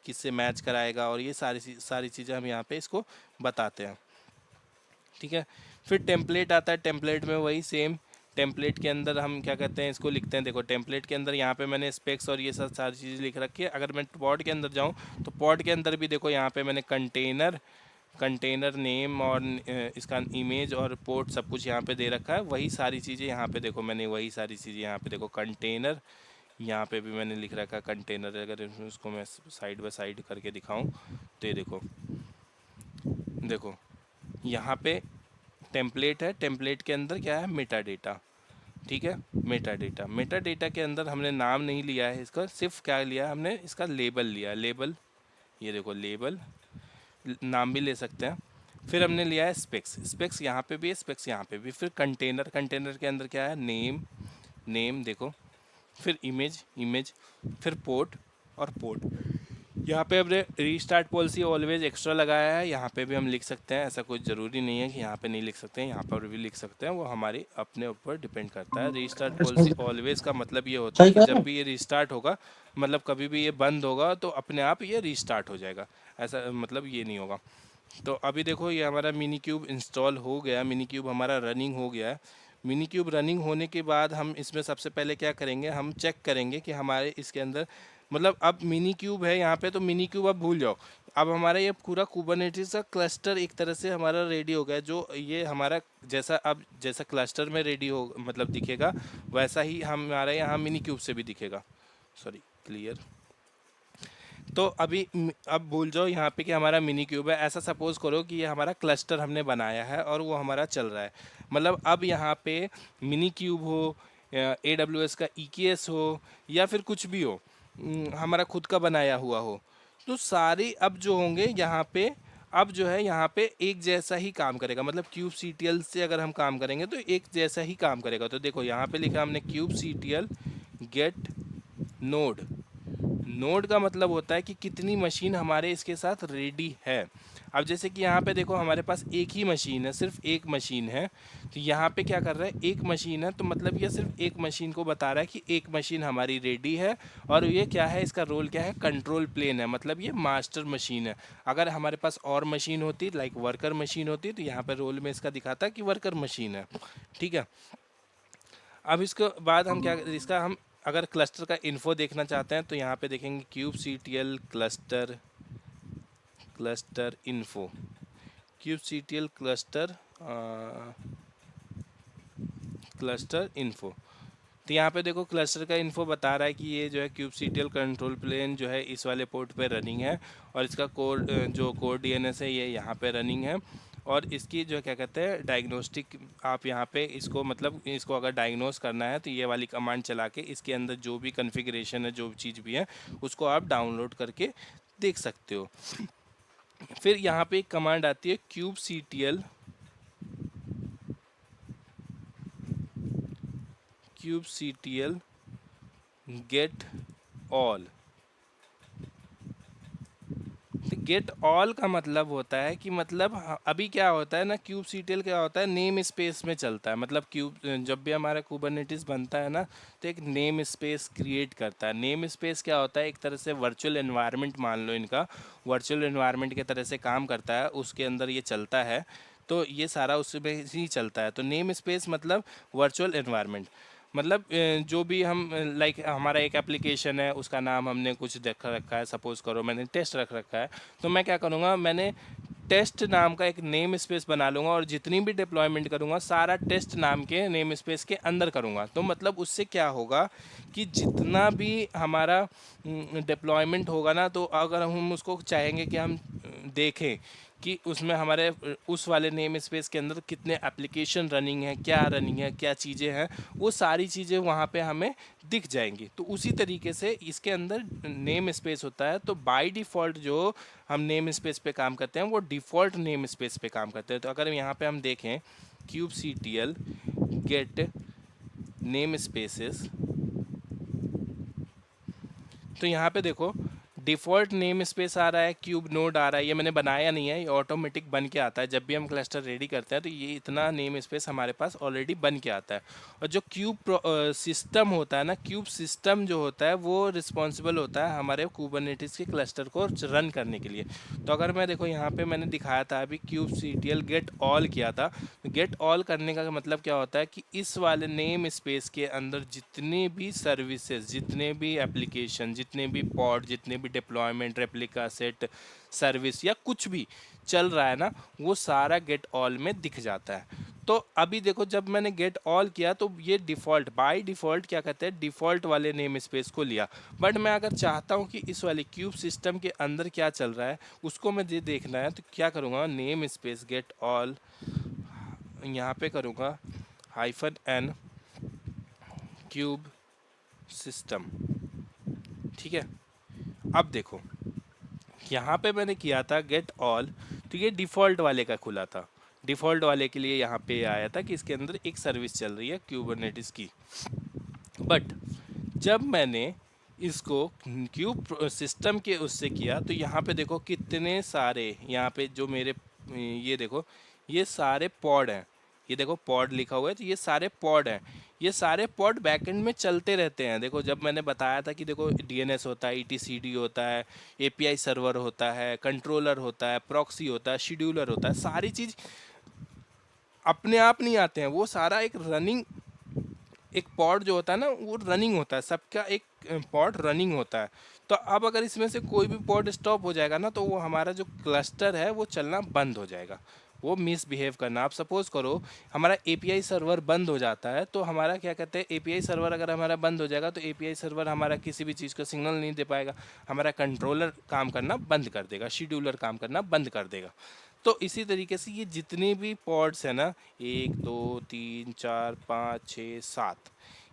B: किससे मैच कराएगा, और ये सारी चीज़ें हम यहाँ पे इसको बताते हैं। ठीक है, फिर टेम्पलेट आता है। टेम्पलेट में वही सेम, टेम्पलेट के अंदर हम क्या कहते हैं, इसको लिखते हैं। देखो टेम्पलेट के अंदर यहाँ पे मैंने स्पेक्स और ये सब सारी चीज़ें लिख रखी है। अगर मैं पॉड के अंदर जाऊँ तो पॉड के अंदर भी देखो यहाँ पे मैंने कंटेनर नेम और इसका इमेज और पोर्ट सब कुछ यहाँ पे दे रखा है। वही सारी चीज़ें यहाँ पे देखो, मैंने वही सारी चीज़ें यहाँ पे देखो, कंटेनर यहाँ पे भी मैंने लिख रखा है कंटेनर। अगर उसको मैं साइड बाय साइड करके दिखाऊँ तो ये देखो यहाँ पे टेम्पलेट है। टेम्पलेट के अंदर क्या है, मेटा डेटा। ठीक है, मेटा डेटा के अंदर हमने नाम नहीं लिया है इसका, सिर्फ क्या लिया हमने, इसका लेबल लिया है। लेबल, ये देखो लेबल, नाम भी ले सकते हैं। फिर हमने लिया है स्पेक्स यहाँ पे भी है, स्पेक्स यहाँ पे भी। फिर कंटेनर के अंदर क्या है, नेम देखो, फिर इमेज, फिर पोर्ट और पोर्ट। यहाँ पे हमने रीस्टार्ट पॉलिसी ऑलवेज एक्स्ट्रा लगाया है। यहाँ पे भी हम लिख सकते हैं, ऐसा कुछ ज़रूरी नहीं है कि यहाँ पे नहीं लिख सकते हैं, यहाँ पर भी लिख सकते हैं, वो हमारी अपने ऊपर डिपेंड करता है। रीस्टार्ट पॉलिसी ऑलवेज का मतलब ये होता है कि जब भी ये रीस्टार्ट होगा, मतलब कभी भी ये बंद होगा तो अपने आप ये रीस्टार्ट हो जाएगा, ऐसा मतलब ये नहीं होगा। तो अभी देखो ये हमारा मिनी क्यूब इंस्टॉल हो गया, मिनी क्यूब हमारा रनिंग हो गया है। मिनी क्यूब रनिंग होने के बाद हम इसमें सबसे पहले क्या करेंगे, हम चेक करेंगे कि हमारे इसके अंदर मतलब अब मिनी क्यूब है यहाँ पे, तो मिनी क्यूब अब भूल जाओ। अब हमारा ये पूरा कुबरनेटिस का क्लस्टर एक तरह से हमारा रेडी हो गया, जो ये हमारा जैसा अब जैसा क्लस्टर में रेडी हो मतलब दिखेगा, वैसा ही हमारा यहाँ मिनी क्यूब से भी दिखेगा। Sorry, clear. तो अभी अब भूल जाओ यहाँ पे कि हमारा मिनी क्यूब है। ऐसा सपोज करो कि ये हमारा क्लस्टर हमने बनाया है और वो हमारा चल रहा है। मतलब अब यहाँ पे मिनी क्यूब हो, AWS का EKS हो, या फिर कुछ भी हो, हमारा खुद का बनाया हुआ हो, तो सारे अब जो होंगे यहाँ पे, अब जो है यहाँ पे एक जैसा ही काम करेगा। मतलब क्यूब CTL से अगर हम काम करेंगे तो एक जैसा ही काम करेगा। तो देखो यहाँ पे लिखा हमने kube CTL get node. Node का मतलब होता है कि कितनी मशीन हमारे इसके साथ रेडी है। अब जैसे कि यहाँ पे देखो हमारे पास एक ही मशीन है, सिर्फ एक मशीन है। तो यहाँ पे क्या कर रहा है, एक मशीन है, तो मतलब ये सिर्फ एक मशीन को बता रहा है कि एक मशीन हमारी रेडी है। और ये क्या है, इसका रोल क्या है, कंट्रोल प्लेन है, मतलब ये मास्टर मशीन है। अगर हमारे पास और मशीन होती, लाइक वर्कर मशीन होती, तो यहाँ पे रोल में इसका दिखाता कि वर्कर मशीन है। ठीक है। अब इसके बाद हम क्या, इसका हम अगर क्लस्टर का इन्फो देखना चाहते हैं तो यहाँ पे देखेंगे cube CTL cluster info, cube CTL cluster info. तो यहाँ पे देखो क्लस्टर का इन्फो बता रहा है कि ये जो है क्यूब CTL कंट्रोल प्लेन जो है इस वाले पोर्ट पे रनिंग है, और इसका कोड जो कोड DNS है ये यहाँ पे रनिंग है। और इसकी जो क्या कहते हैं डायग्नोस्टिक, आप यहाँ पे इसको मतलब इसको अगर डायग्नोस करना है तो ये वाली कमांड चला के इसके अंदर जो भी कॉन्फ़िगरेशन है, जो चीज़ भी है, उसको आप डाउनलोड करके देख सकते हो। फिर यहाँ पे एक कमांड आती है cube CTL get all. Get all का मतलब होता है कि मतलब अभी क्या होता है ना, क्यूब CTL क्या होता है, नेम स्पेस में चलता है। मतलब क्यूब जब भी हमारा कुबरनेटिस बनता है ना, तो एक नेम स्पेस क्रिएट करता है। नेम स्पेस क्या होता है, एक तरह से वर्चुअल एनवायरनमेंट मान लो, इनका वर्चुअल एनवायरनमेंट के तरह से काम करता है, उसके अंदर ये चलता है। तो ये सारा उसमें ही चलता है। तो नेम स्पेस मतलब वर्चुअल एनवायरनमेंट, मतलब जो भी हम लाइक हमारा एक एप्लीकेशन है, उसका नाम हमने कुछ देख रखा है, सपोज करो मैंने टेस्ट रख रखा है, तो मैं क्या करूँगा, मैंने टेस्ट नाम का एक नेम स्पेस बना लूँगा, और जितनी भी डिप्लॉयमेंट करूँगा सारा टेस्ट नाम के नेम स्पेस के अंदर करूँगा। तो मतलब उससे क्या होगा कि जितना भी हमारा डिप्लॉयमेंट होगा ना, तो अगर हम उसको चाहेंगे कि हम देखें कि उसमें हमारे उस वाले नेम स्पेस के अंदर कितने एप्लीकेशन रनिंग है, क्या चीज़ें हैं, वो सारी चीज़ें वहाँ पे हमें दिख जाएंगी। तो उसी तरीके से इसके अंदर नेम स्पेस होता है। तो बाय डिफ़ॉल्ट जो हम नेम स्पेस पे काम करते हैं वो डिफ़ॉल्ट नेम स्पेस पे काम करते हैं। तो अगर यहाँ पे हम देखें cube CTL gate name spaces, तो यहाँ पे देखो डिफ़ॉल्ट नेम स्पेस आ रहा है, क्यूब नोड आ रहा है। ये मैंने बनाया नहीं है, ये ऑटोमेटिक बन के आता है। जब भी हम क्लस्टर रेडी करते हैं तो ये इतना नेम स्पेस हमारे पास ऑलरेडी बन के आता है। और जो क्यूब सिस्टम होता है ना, क्यूब सिस्टम जो होता है वो रिस्पॉन्सिबल होता है हमारे कुबरनेटिस के क्लस्टर को रन करने के लिए। तो अगर मैं देखो यहाँ पर मैंने दिखाया था अभी क्यूब CTL गेट ऑल किया था। तो गेट ऑल करने का मतलब क्या होता है कि इस वाले नेम स्पेस के अंदर जितने भी सर्विसेज, जितने भी एप्लीकेशन, जितने भी पॉड, जितने भी डिप्लॉयमेंट, रेप्लिका सेट, सर्विस या कुछ भी चल रहा है ना, वो सारा गेट ऑल में दिख जाता है। तो अभी देखो जब मैंने गेट ऑल किया तो ये डिफ़ॉल्ट, बाय डिफ़ॉल्ट क्या कहते हैं, डिफ़ॉल्ट वाले नेम स्पेस को लिया। बट मैं अगर चाहता हूँ कि इस वाले क्यूब सिस्टम के अंदर क्या चल रहा है उसको मैं देखना है, तो क्या करूँगा, नेम स्पेस गेट ऑल यहाँ पे करूँगा -n क्यूब सिस्टम। ठीक है। अब देखो यहाँ पे मैंने किया था गेट ऑल, तो ये डिफ़ॉल्ट वाले का खुला था। डिफ़ॉल्ट वाले के लिए यहाँ पे आया था कि इसके अंदर एक सर्विस चल रही है कुबरनेटिस की। बट जब मैंने इसको क्यूब सिस्टम के उससे किया तो यहाँ पे देखो कितने सारे, यहाँ पे जो मेरे ये देखो ये सारे पॉड हैं, ये देखो पॉड लिखा हुआ है, तो ये सारे पॉड हैं। ये सारे पॉड बैकएंड में चलते रहते हैं। देखो जब मैंने बताया था कि देखो डीएनएस होता है, ईटीसीडी होता है, एपीआई सर्वर होता है, कंट्रोलर होता है, प्रॉक्सी होता है, शेड्यूलर होता है, सारी चीज़ अपने आप नहीं आते हैं, वो सारा एक रनिंग, एक पॉड जो होता है ना वो रनिंग होता है, सबका एक पॉड रनिंग होता है। तो अब अगर इसमें से कोई भी पॉड स्टॉप हो जाएगा ना तो वो हमारा जो क्लस्टर है वो चलना बंद हो जाएगा, वो मिसबिहेव करना। आप सपोज करो हमारा एपीआई सर्वर बंद हो जाता है तो हमारा क्या कहते हैं, एपीआई सर्वर अगर हमारा बंद हो जाएगा तो एपीआई सर्वर हमारा किसी भी चीज़ को सिग्नल नहीं दे पाएगा, हमारा कंट्रोलर काम करना बंद कर देगा, शेड्यूलर काम करना बंद कर देगा। तो इसी तरीके से ये जितने भी पॉड्स हैं ना, 1 2 3 4 5 6 7,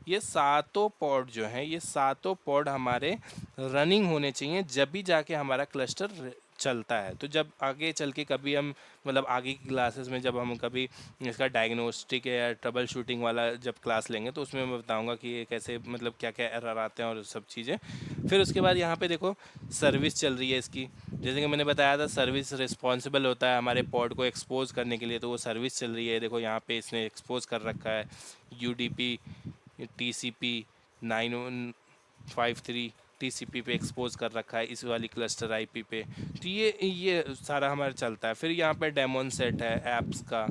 B: ये सातों पॉड जो हैं, ये सातों पॉड हमारे रनिंग होने चाहिए, जब भी जाके हमारा क्लस्टर चलता है। तो जब आगे चल के कभी हम मतलब आगे की क्लासेस में जब हम कभी इसका डायग्नोस्टिक या ट्रबल शूटिंग वाला जब क्लास लेंगे तो उसमें मैं बताऊंगा कि ये कैसे मतलब क्या क्या एरर आते हैं और सब चीज़ें। फिर उसके बाद यहाँ पे देखो सर्विस चल रही है इसकी, जैसे कि मैंने बताया था सर्विस रिस्पॉन्सिबल होता है हमारे पॉड को एक्सपोज करने के लिए, तो वो सर्विस चल रही है। देखो यहाँ पे इसने एक्सपोज कर रखा है यूडीपी TCP 9153 TCP पे एक्सपोज कर रखा है इस वाली क्लस्टर आईपी पे। तो ये सारा हमारा चलता है। फिर यहाँ पे डेमोन सेट है ऐप्स का,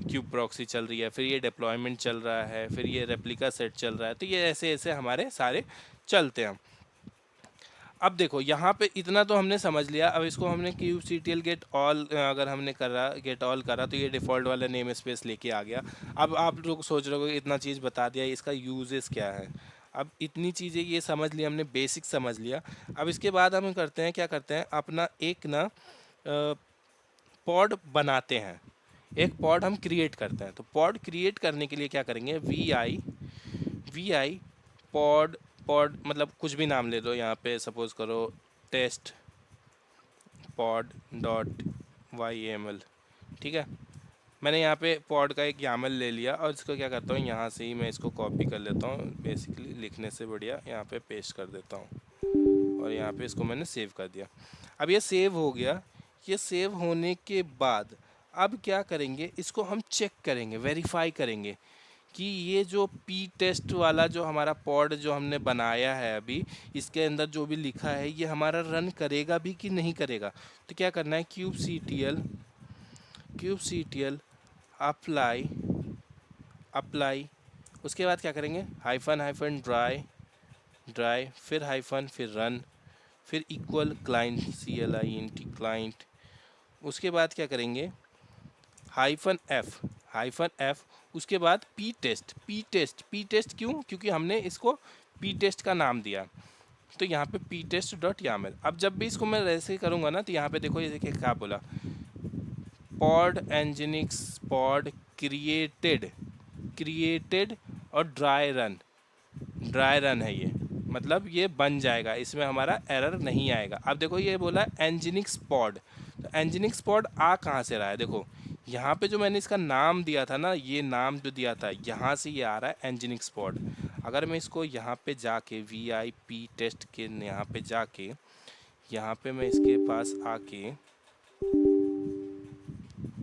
B: क्यूब प्रॉक्सी चल रही है, फिर ये डिप्लॉयमेंट चल रहा है, फिर ये रेप्लिका सेट चल रहा है। तो ये ऐसे ऐसे हमारे सारे चलते हैं। अब देखो यहाँ पे इतना तो हमने समझ लिया। अब इसको हमने kubectl गेट ऑल अगर हमने करा, गेट ऑल करा तो ये डिफ़ॉल्ट वाला नेम स्पेस लेके आ गया। अब आप लोग सोच रहे हो इतना चीज़ बता दिया, इसका यूजेस क्या है। अब इतनी चीज़ें ये समझ लिया हमने, बेसिक समझ लिया। अब इसके बाद हम करते हैं, क्या करते हैं, अपना एक ना पॉड बनाते हैं, एक पॉड हम क्रिएट करते हैं। तो पॉड क्रिएट करने के लिए क्या करेंगे, वी आई पॉड, पॉड मतलब कुछ भी नाम ले दो, यहाँ पे सपोज करो टेस्ट पॉड डॉट YAML, ठीक है। मैंने यहाँ पे पॉड का एक यामल ले लिया और इसको क्या करता हूँ, यहाँ से ही मैं इसको कॉपी कर लेता हूँ, बेसिकली लिखने से बढ़िया यहाँ पे पेस्ट कर देता हूँ और यहाँ पे इसको मैंने सेव कर दिया। अब ये सेव हो गया। ये सेव होने के बाद अब क्या करेंगे, इसको हम चेक करेंगे, वेरीफाई करेंगे कि ये जो पी टेस्ट वाला जो हमारा पॉड जो हमने बनाया है अभी, इसके अंदर जो भी लिखा है ये हमारा रन करेगा भी कि नहीं करेगा। तो क्या करना है, kubectl अप्लाई, उसके बाद क्या करेंगे, हाइफन ड्राई, फिर हाइफन, फिर रन, फिर इक्वल क्लाइंट CLINT क्लाइंट, उसके बाद क्या करेंगे हाइफन एफ, उसके बाद पी टेस्ट क्यों, क्योंकि हमने इसको पी टेस्ट का नाम दिया। तो यहाँ पे पी टेस्ट डॉट यामल। अब जब भी इसको मैं ऐसे करूँगा ना तो यहाँ पे देखो, ये देखिए क्या बोला, पॉड एंजिनिक्स पॉड क्रिएटेड और ड्राई रन है ये, मतलब ये बन जाएगा, इसमें हमारा एरर नहीं आएगा। अब देखो ये बोला एंजिनिक्स पॉड, तो एंजिनिक्स पॉड आ कहाँ से रहा है, देखो यहाँ पे जो मैंने इसका नाम दिया था ना, ये नाम जो दिया था यहाँ से ये आ रहा है एंजिनिक्स पॉड। अगर मैं इसको यहाँ पे जाके VIP टेस्ट के यहाँ पे जाके, यहाँ पे मैं इसके पास आके,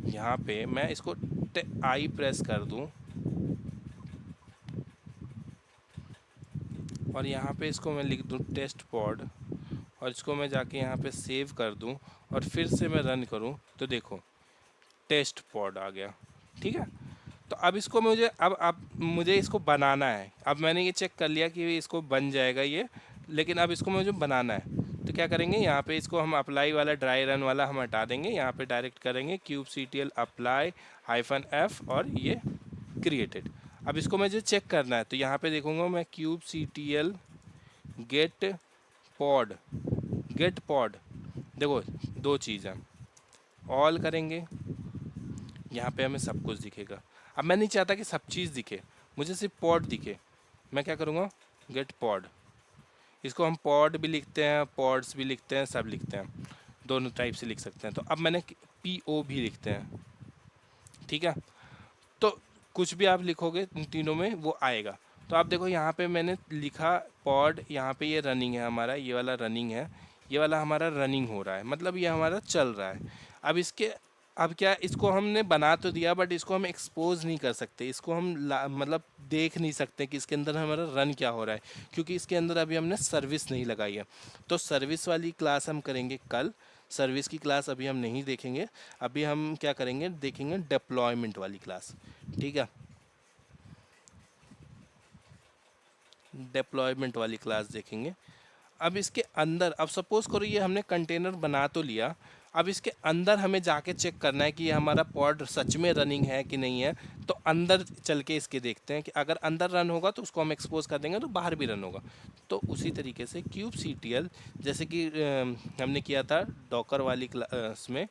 B: यहाँ पे मैं इसको I प्रेस कर दूँ और यहाँ पे इसको मैं लिख दूँ टेस्ट पॉड और इसको मैं जाके यहाँ पे सेव कर दूँ और फिर से मैं रन करूँ तो देखो टेस्ट पॉड आ गया, ठीक है। तो अब इसको मुझे इसको बनाना है। अब मैंने ये चेक कर लिया कि इसको बन जाएगा ये, लेकिन अब इसको मुझे बनाना है। तो क्या करेंगे, यहाँ पे इसको हम अप्लाई वाला ड्राई रन वाला हम हटा देंगे, यहाँ पे डायरेक्ट करेंगे kubectl अप्लाई -f और ये क्रिएटेड। अब इसको मुझे चेक करना है तो यहाँ पे देखूँगा मैं kubectl गेट पॉड, देखो दो चीज़ है, ऑल करेंगे, यहाँ पे हमें सब कुछ दिखेगा। अब मैं नहीं चाहता कि सब चीज़ दिखे, मुझे सिर्फ पॉड दिखे। मैं क्या करूँगा, गेट पॉड, इसको हम पॉड भी लिखते हैं, पॉड्स भी लिखते हैं, सब लिखते हैं, दोनों टाइप से लिख सकते हैं। तो अब मैंने PO भी लिखते हैं, ठीक है। तो कुछ भी आप लिखोगे इन तीनों में वो आएगा। तो आप देखो यहाँ पे मैंने लिखा पॉड, यहाँ पे ये रनिंग है हमारा, ये वाला रनिंग है, ये वाला हमारा रनिंग हो रहा है, मतलब ये हमारा चल रहा है। अब इसके अब क्या, इसको हमने बना तो दिया बट इसको हम एक्सपोज नहीं कर सकते, इसको हम मतलब देख नहीं सकते कि इसके अंदर हमारा रन क्या हो रहा है, क्योंकि इसके अंदर अभी हमने सर्विस नहीं लगाई है। तो सर्विस वाली क्लास हम करेंगे कल, सर्विस की क्लास अभी हम नहीं देखेंगे। अभी हम क्या करेंगे, देखेंगे डिप्लॉयमेंट वाली क्लास, ठीक है। डिप्लॉयमेंट वाली क्लास देखेंगे। अब इसके अंदर, अब सपोज करो ये हमने कंटेनर बना तो लिया, अब इसके अंदर हमें जाके चेक करना है कि ये हमारा पॉड सच में रनिंग है कि नहीं है। तो अंदर चल के इसके देखते हैं कि अगर अंदर रन होगा तो उसको हम एक्सपोज कर देंगे, तो बाहर भी रन होगा। तो उसी तरीके से kubectl, जैसे कि हमने किया था डॉकर वाली क्लास में,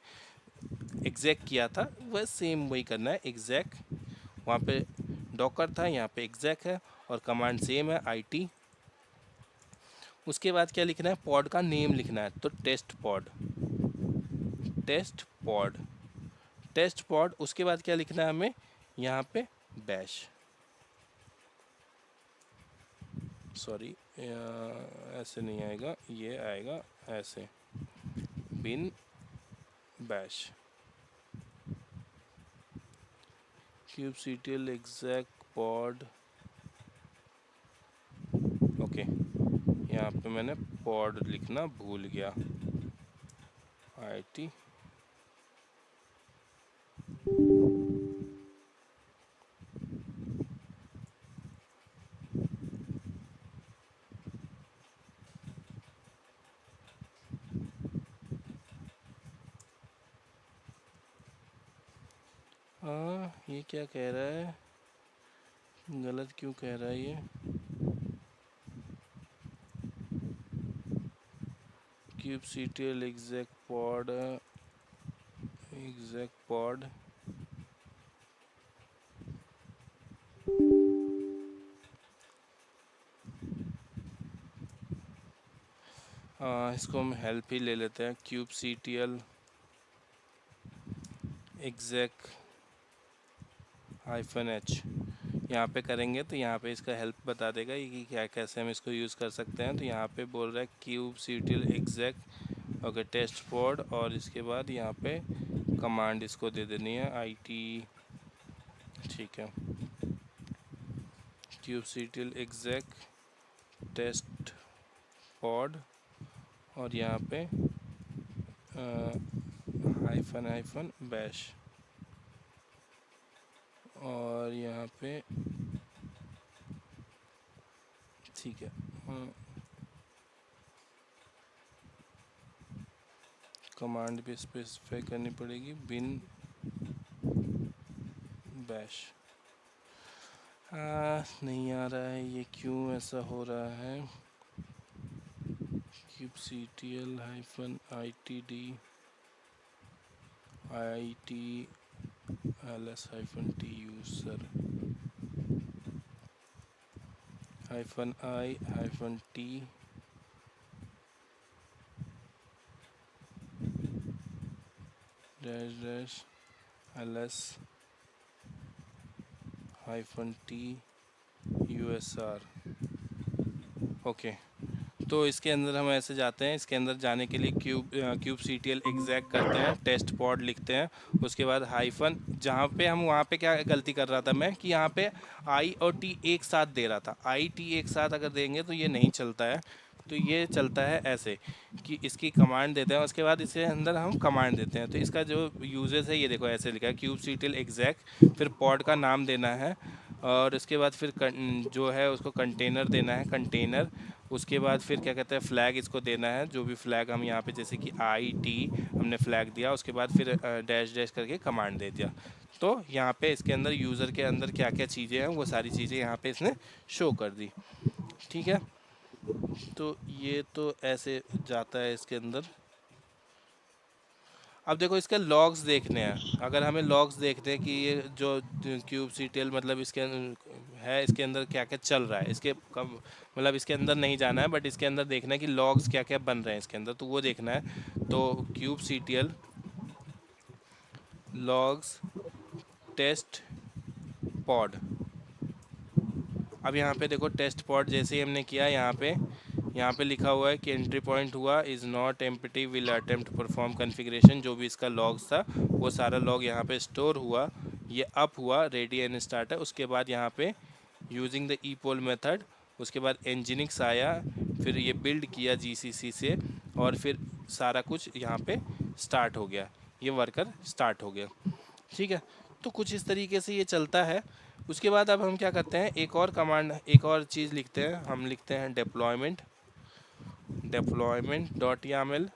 B: एग्जैक किया था, वह सेम वही करना है। एग्जैक, वहाँ पे डॉकर था, यहाँ पे एग्जैक है, और कमांड सेम है IT। उसके बाद क्या लिखना है, पॉड का नेम लिखना है, तो test pod, test pod, test pod. उसके बाद क्या लिखना है हमें यहाँ पे, बैश, सॉरी ऐसे नहीं आएगा, ये आएगा ऐसे, bin bash, kubectl exec pod। Okay, यहाँ पे मैंने पॉड लिखना भूल गया, IT। ये क्या कह रहा है, गलत क्यों कह रहा है ये। kubectl exec pod, exec pod, इसको हम हेल्प ही ले लेते हैं, kubectl exec -h। यहाँ पे करेंगे तो यहाँ पे इसका हेल्प बता देगा कि क्या, कैसे हम इसको यूज़ कर सकते हैं। तो यहाँ पे बोल रहा है kubectl exec, okay, test pod, और इसके बाद यहाँ पे कमांड इसको दे देनी है IT, ठीक है। kubectl exec टेस्ट पॉड, और यहाँ पे हाइफन बैश, और यहाँ पे ठीक है, कमांड भी स्पेसिफाई करनी पड़ेगी, बिन बैश। नहीं आ रहा है ये, क्यों ऐसा हो रहा है। kubectl -itd -it ls -t user -i -t -ls -t usr। Okay, तो इसके अंदर हम ऐसे जाते हैं, इसके अंदर जाने के लिए kubectl exec करते हैं, टेस्ट पॉड लिखते हैं, उसके बाद हाइफन, जहाँ पे हम, वहाँ पे क्या गलती कर रहा था मैं कि यहाँ पे I और T एक साथ दे रहा था। IT एक साथ अगर देंगे तो ये नहीं चलता है, तो ये चलता है ऐसे कि इसकी कमांड देते हैं, उसके बाद इसके अंदर हम कमांड देते हैं। तो इसका जो यूजेस है ये देखो, ऐसे लिखा है kubectl exec, फिर पॉड का नाम देना है, और उसके बाद फिर जो है उसको कंटेनर देना है, कंटेनर। उसके बाद फिर क्या कहते हैं, फ्लैग इसको देना है, जो भी फ्लैग हम यहाँ पे, जैसे कि IT हमने फ्लैग दिया, उसके बाद फिर डैश डैश करके कमांड दे दिया। तो यहाँ पे इसके अंदर यूज़र के अंदर क्या क्या चीज़ें हैं वो सारी चीज़ें यहाँ पे इसने शो कर दी, ठीक है। तो ये तो ऐसे जाता है इसके अंदर। अब देखो इसके लॉग्स देखने हैं, अगर हमें लॉग्स देखते हैं कि ये जो kubectl मतलब इसके है, इसके अंदर क्या क्या चल रहा है, इसके कब मतलब इसके अंदर नहीं जाना है, बट इसके अंदर देखना है कि लॉग्स क्या क्या बन रहे हैं इसके अंदर, तो वो देखना है। तो kubectl लॉग्स टेस्ट पॉड। अब यहाँ पे देखो टेस्ट पॉड जैसे ही हमने किया, यहाँ पे यहाँ पे लिखा हुआ है कि एंट्री पॉइंट हुआ is not empty will attempt perform configuration. जो भी इसका लॉग्स था वो सारा लॉग यहाँ पे स्टोर हुआ, ये अप हुआ रेडी एंड स्टार्ट है। उसके बाद यहाँ पे using the epoll method, उसके बाद एनजिनिक्स आया, फिर ये बिल्ड किया जीसीसी से, और फिर सारा कुछ यहाँ पे स्टार्ट हो गया, ये वर्कर स्टार्ट हो गया। ठीक है, तो कुछ इस तरीके से ये चलता है। उसके बाद अब हम क्या करते हैं, एक और कमांड, एक और चीज़ लिखते हैं, हम लिखते हैं deployment.yaml।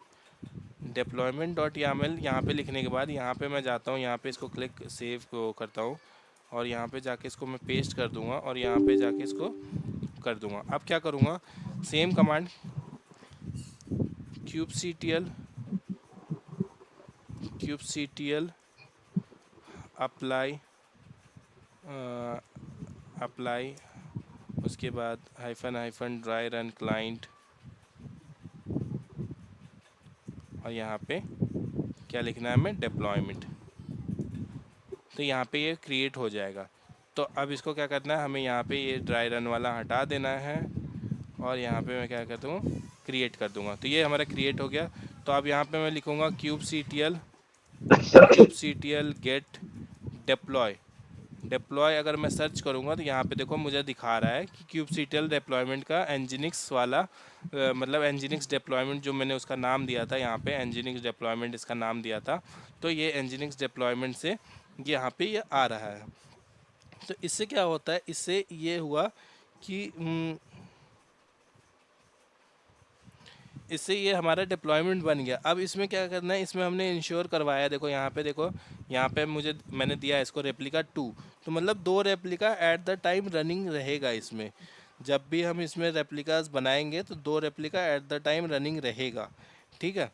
B: deployment.yaml यहाँ पे लिखने के बाद यहाँ पे मैं जाता हूँ, यहाँ पे इसको क्लिक सेव को करता हूँ, और यहाँ पे जाके इसको मैं पेस्ट कर दूँगा, और यहाँ पे जाके इसको कर दूँगा। अब क्या करूँगा, सेम कमांड kubectl अप्लाई, उसके बाद हाइफन ड्राई रन क्लाइंट, और यहाँ पे क्या लिखना है हमें, डेप्लॉयमेंट। तो यहाँ पे ये क्रिएट हो जाएगा। तो अब इसको क्या करना है, हमें यहाँ पे ये ड्राई रन वाला हटा देना है, और यहाँ पे मैं क्या करता हूँ, क्रिएट कर दूँगा। तो ये हमारा क्रिएट हो गया। तो अब यहाँ पे मैं लिखूँगा kubectl गेट डिप्लॉय। अगर मैं सर्च करूँगा तो यहाँ पे देखो मुझे दिखा रहा है कि kubectl डिप्लॉयमेंट का एनजिनिक्स वाला मतलब एनजिनिक्स डिप्लॉयमेंट जो मैंने उसका नाम दिया था, यहाँ पे एनजिनिक्स डिप्लॉयमेंट इसका नाम दिया था। तो ये एनजिनिक्स डिप्लॉयमेंट से यहाँ पे ये आ रहा है। तो इससे क्या होता है, इससे ये हुआ कि इससे ये हमारा डिप्लॉयमेंट बन गया। अब इसमें क्या करना है, इसमें हमने इंश्योर करवाया, देखो यहाँ पे मैंने दिया इसको रेप्लिका 2, तो मतलब 2 replica at the time running रहेगा इसमें। जब भी हम इसमें रेप्लिकास बनाएंगे तो 2 replica at the time running रहेगा। ठीक है,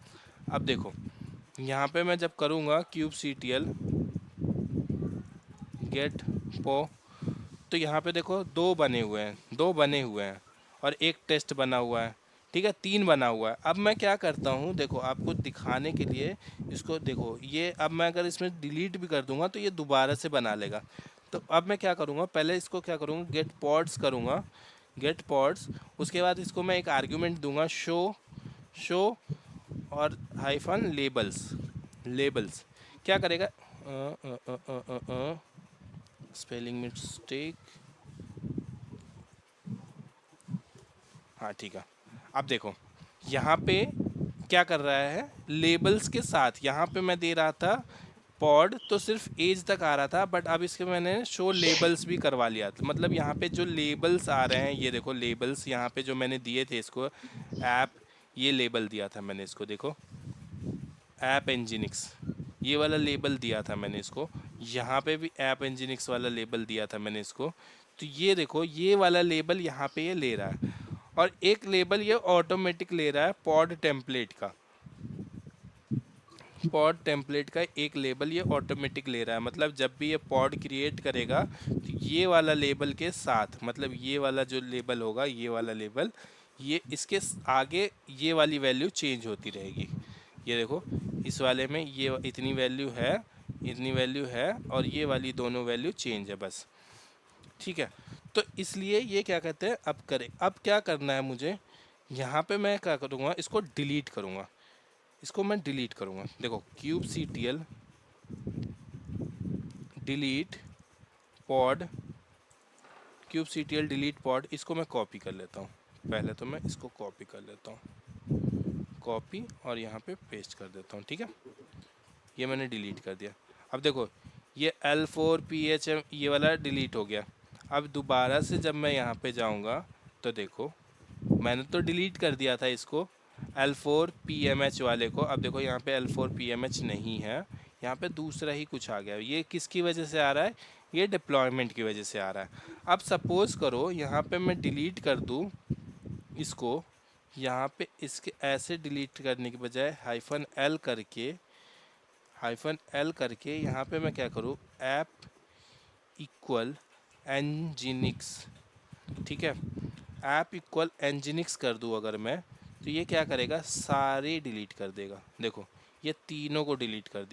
B: अब देखो यहाँ पे मैं जब करूँगा kubectl गेट पो, तो यहाँ पे देखो 2 बने हुए हैं और एक टेस्ट बना हुआ है। ठीक है, 3 बना हुआ है। अब मैं क्या करता हूँ, देखो आपको दिखाने के लिए इसको देखो, ये अब मैं अगर इसमें डिलीट भी कर दूंगा तो ये दोबारा से बना लेगा। तो अब मैं क्या करूँगा, पहले इसको क्या करूँगा, गेट पॉड्स करूँगा, गेट पॉड्स। उसके बाद इसको मैं एक आर्ग्यूमेंट दूंगा शो और हाइफन लेबल्स। क्या करेगा, स्पेलिंग मिस्टेक, हाँ ठीक है। अब देखो यहाँ पे क्या कर रहा है, लेबल्स के साथ यहाँ पे मैं दे रहा था पॉड, तो सिर्फ एज तक आ रहा था, बट अब इसके मैंने शो लेबल्स भी करवा लिया था। मतलब यहाँ पे जो लेबल्स आ रहे हैं, ये देखो लेबल्स यहाँ पे जो मैंने दिए थे इसको, ऐप, ये लेबल दिया था मैंने इसको, देखो ऐप एनजिनिक्स, ये वाला लेबल दिया था मैंने इसको, यहाँ पे भी ऐप एनजिनिक्स वाला लेबल दिया था मैंने इसको। तो ये देखो ये वाला लेबल यहाँ पे ये ले रहा है, और एक लेबल ये ऑटोमेटिक ले रहा है पॉड टेम्पलेट का एक लेबल ये ऑटोमेटिक ले रहा है। मतलब जब भी ये पॉड क्रिएट करेगा तो ये वाला लेबल के साथ, मतलब ये वाला जो लेबल होगा, ये वाला लेबल, ये इसके आगे ये वाली वैल्यू चेंज होती रहेगी। ये देखो इस वाले में ये इतनी वैल्यू है और ये वाली दोनों वैल्यू चेंज है बस। ठीक है, तो इसलिए ये क्या कहते हैं, अब क्या करना है मुझे, यहाँ पे मैं क्या करूँगा, इसको डिलीट करूँगा, देखो kubectl डिलीट पॉड, इसको मैं कॉपी कर लेता हूँ। पहले तो मैं इसको कॉपी कर लेता हूँ, कॉपी, और यहाँ पे पेस्ट कर देता हूँ। ठीक है, ये मैंने डिलीट कर दिया। अब देखो ये L4PHM ये वाला डिलीट हो गया। अब दोबारा से जब मैं यहाँ पे जाऊँगा तो देखो मैंने तो डिलीट कर दिया था इसको, L4PMH वाले को। अब देखो यहाँ पे L4PMH नहीं है, यहाँ पे दूसरा ही कुछ आ गया। ये किसकी वजह से आ रहा है, ये डिप्लॉयमेंट की वजह से आ रहा है। अब सपोज़ करो यहाँ पे मैं डिलीट कर दूँ इसको, यहाँ पे इसके ऐसे डिलीट करने के बजाय -L करके यहाँ पे मैं क्या करूँ, ऐप इक्वल एनजिनिक्स, ठीक है, ऐप इक्वल एनजिनिक्स कर दूँ अगर मैं, तो ये क्या करेगा, सारे डिलीट कर देगा। देखो ये तीनों को डिलीट कर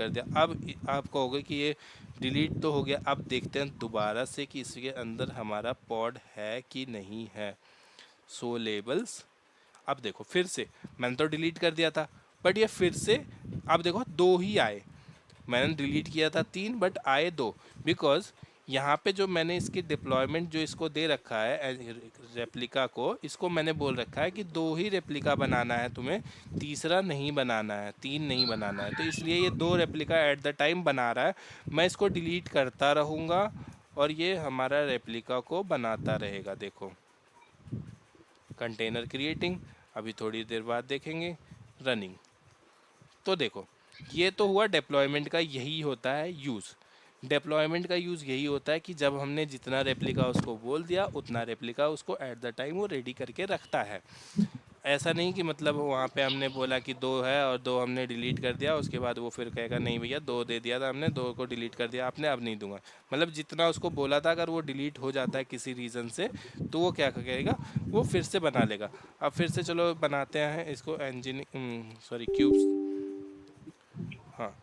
B: दिया, अब आप कहोगे कि ये डिलीट तो हो गया, अब देखते हैं दोबारा से कि इसके अंदर हमारा पॉड है कि नहीं है। Show labels. अब देखो फिर से मैंने तो डिलीट कर दिया था, बट ये फिर से अब देखो 2 ही आए। मैंने डिलीट किया था 3 बट आए 2, बिकॉज यहाँ पे जो मैंने इसकी डिप्लॉयमेंट जो इसको दे रखा है रेप्लिका को, इसको मैंने बोल रखा है कि 2 ही रेप्लिका बनाना है तुम्हें, तीसरा नहीं बनाना है, 3 नहीं बनाना है। तो इसलिए ये 2 रेप्लिका एट द टाइम बना रहा है। मैं इसको डिलीट करता रहूँगा और ये हमारा रेप्लिका को बनाता रहेगा। देखो कंटेनर क्रिएटिंग, अभी थोड़ी देर बाद देखेंगे रनिंग। तो देखो ये तो हुआ डिप्लॉयमेंट का, यही होता है यूज़। डिप्लॉयमेंट का यूज़ यही होता है कि जब हमने जितना रेप्लिका उसको बोल दिया उतना रेप्लिका उसको एट द टाइम वो रेडी करके रखता है। ऐसा नहीं कि मतलब वहाँ पे हमने बोला कि 2 है और 2 हमने डिलीट कर दिया, उसके बाद वो फिर कहेगा नहीं भैया 2 दे दिया था हमने, 2 को डिलीट कर दिया आपने, अब नहीं दूंगा। मतलब जितना उसको बोला था अगर वो डिलीट हो जाता है किसी रीज़न से, तो वो क्या करेगा, वो फिर से बना लेगा। अब फिर से चलो बनाते हैं इसको क्यूब्स, हाँ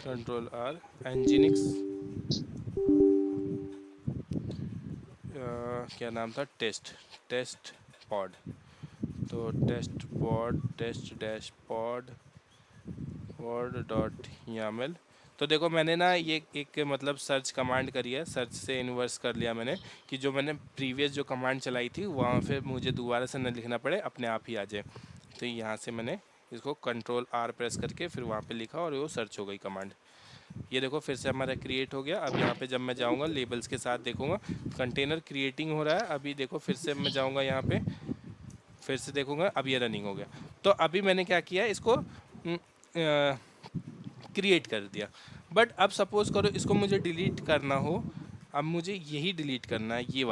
B: कंट्रोल आर एंजिनिक्स, क्या नाम था, टेस्ट पॉड। तो test pod test dash pod dot yaml. तो देखो मैंने ना ये एक मतलब सर्च कमांड करी है, सर्च से इन्वर्स कर लिया मैंने कि जो मैंने प्रीवियस जो कमांड चलाई थी वहाँ पे मुझे दोबारा से न लिखना पड़े, अपने आप ही आ जाए। तो यहाँ से मैंने इसको कंट्रोल आर प्रेस करके फिर वहाँ पे लिखा और वो सर्च हो गई कमांड। ये देखो फिर से हमारा क्रिएट हो गया। अब यहाँ पे जब मैं जाऊँगा लेबल्स के साथ देखूँगा कंटेनर क्रिएटिंग हो रहा है। अभी देखो फिर से मैं जाऊँगा यहाँ पे, फिर से देखूँगा, अब ये रनिंग हो गया। तो अभी मैंने क्या किया, इसको क्रिएट कर दिया। बट अब सपोज़ करो इसको मुझे डिलीट करना हो, अब मुझे यही डिलीट करना है, ये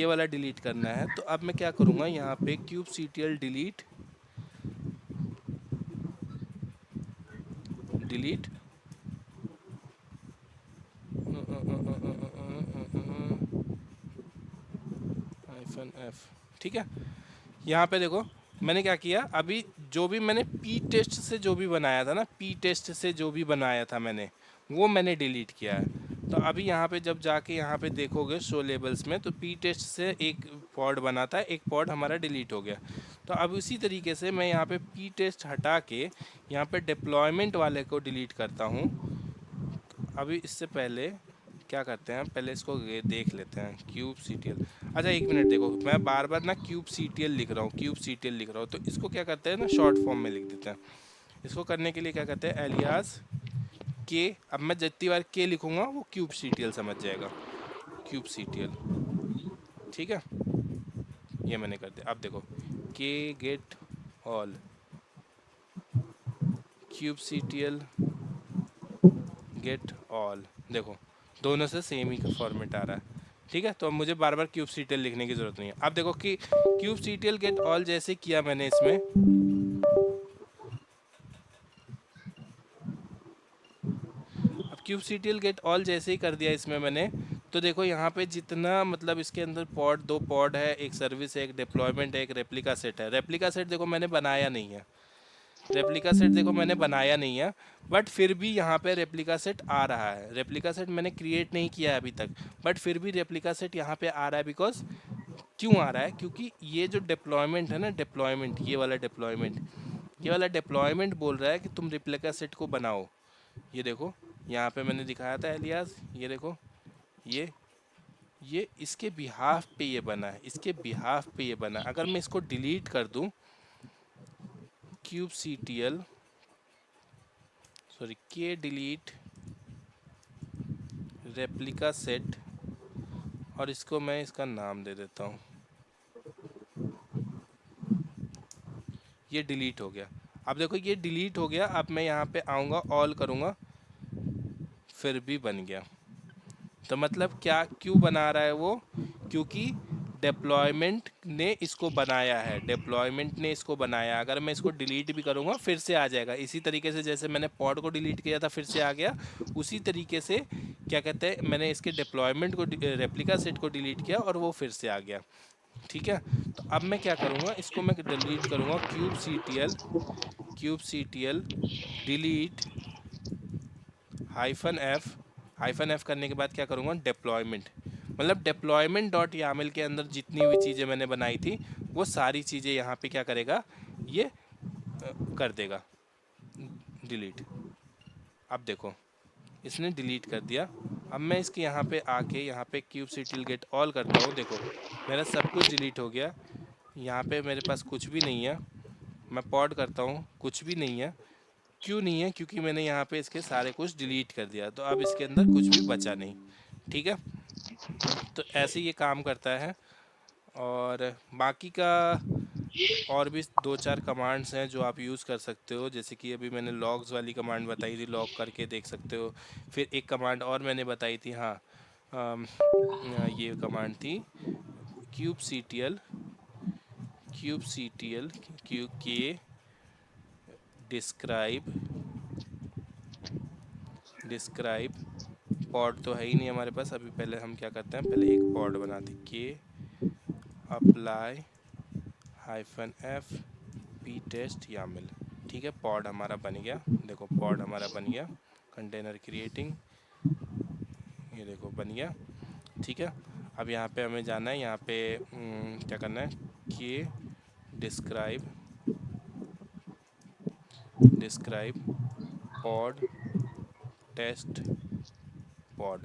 B: वाला डिलीट करना है। तो अब मैं क्या करूँगा, यहाँ पे kubectl डिलीट -f, ठीक है। यहाँ पे देखो मैंने क्या किया, अभी जो भी मैंने पी टेस्ट से जो भी बनाया था ना, पी टेस्ट से जो भी बनाया था मैंने, वो मैंने डिलीट किया है। तो अभी यहाँ पे जब जाके यहाँ पे देखोगे शो लेबल्स में, तो पी टेस्ट से एक पॉड बना था, एक पॉड हमारा डिलीट हो गया। तो अब उसी तरीके से मैं यहाँ पे पी टेस्ट हटा के यहाँ पे डिप्लॉयमेंट वाले को डिलीट करता हूँ। अभी इससे पहले क्या करते हैं, पहले इसको देख लेते हैं kubectl। अच्छा एक मिनट देखो, मैं बार बार ना kubectl लिख रहा हूँ, तो इसको क्या करते हैं ना, शॉर्ट फॉर्म में लिख देते हैं। इसको करने के लिए क्या करते हैं, एलियास के, अब मैं जितनी बार के लिखूँगा वो kubectl समझ जाएगा, kubectl, ठीक है। ये मैंने कर दिया। अब देखो के get all kubectl get all, देखो दोनों से सेम ही फॉर्मेट आ रहा है, ठीक है। तो अब मुझे बार बार kubectl लिखने की ज़रूरत नहीं है। अब देखो कि kubectl गेट ऑल जैसे किया मैंने इसमें, अब kubectl गेट ऑल जैसे ही कर दिया इसमें मैंने, तो देखो यहाँ पे जितना मतलब इसके अंदर पॉड, 2 पॉड है, एक सर्विस है, एक डिप्लॉयमेंट है, एक रेप्लिका सेट है। रेप्लिका सेट देखो मैंने बनाया नहीं है, बट फिर भी यहाँ पे रेप्लिका सेट आ रहा है। रेप्लिका सेट मैंने क्रिएट नहीं किया है अभी तक, बट फिर भी रेप्लिका सेट यहाँ पे आ रहा है। बिकॉज क्यों आ रहा है, क्योंकि ये जो डिप्लॉयमेंट है ना, ये वाला डिप्लॉयमेंट बोल रहा है कि तुम रेप्लिका सेट को बनाओ। ये देखो यहाँ पे मैंने दिखाया था एलियास, ये देखो ये इसके बिहाफ पे ये बना है, अगर मैं इसको डिलीट कर दूँ, kubectl के डिलीट रेप्लिका सेट, और इसको मैं इसका नाम दे देता हूँ, ये डिलीट हो गया। अब देखो ये डिलीट हो गया। अब मैं यहाँ पे आऊँगा, ऑल करूँगा, फिर भी बन गया। तो मतलब क्या, क्यों बना रहा है वो, क्योंकि डिप्लॉयमेंट ने इसको बनाया। अगर मैं इसको डिलीट भी करूँगा फिर से आ जाएगा। इसी तरीके से जैसे मैंने पॉड को डिलीट किया था फिर से आ गया, उसी तरीके से क्या कहते हैं, मैंने इसके डिप्लॉयमेंट को, रेप्लिका सेट को डिलीट किया और वो फिर से आ गया, ठीक है। तो अब मैं क्या करूँगा, इसको मैं डिलीट करूँगा, kubectl डिलीट -f करने के बाद क्या करूँगा, डिप्लॉयमेंट। मतलब डिप्लॉयमेंट डॉट यामिल के अंदर जितनी भी चीज़ें मैंने बनाई थी वो सारी चीज़ें यहाँ पे क्या करेगा, ये कर देगा डिलीट। अब देखो इसने डिलीट कर दिया। अब मैं इसके यहाँ पे आके यहाँ पे kubectl get all करता हूँ, देखो मेरा सब कुछ डिलीट हो गया। यहाँ पे मेरे पास कुछ भी नहीं है। मैं पॉड करता हूँ, कुछ भी नहीं है। क्यों नहीं है? क्योंकि मैंने यहाँ पे इसके सारे कुछ डिलीट कर दिया, तो अब इसके अंदर कुछ भी बचा नहीं। ठीक है, तो ऐसे ये काम करता है। और बाकी का और भी दो चार कमांड्स हैं जो आप यूज़ कर सकते हो, जैसे कि अभी मैंने लॉग्स वाली कमांड बताई थी, लॉग करके देख सकते हो। फिर एक कमांड और मैंने बताई थी, हाँ ये कमांड थी kubectl के डिस्क्राइब पॉड तो है ही नहीं हमारे पास अभी। पहले हम क्या करते हैं, पहले एक पॉड बनाते हैं, के अप्लाई -f p टेस्ट यामिल। ठीक है, पॉड हमारा बन गया। देखो पॉड हमारा बन गया, कंटेनर क्रिएटिंग, ये देखो बन गया। ठीक है, अब यहाँ पे हमें जाना है, यहाँ पे क्या करना है, के डिस्क्राइब पॉड टेस्ट पॉड।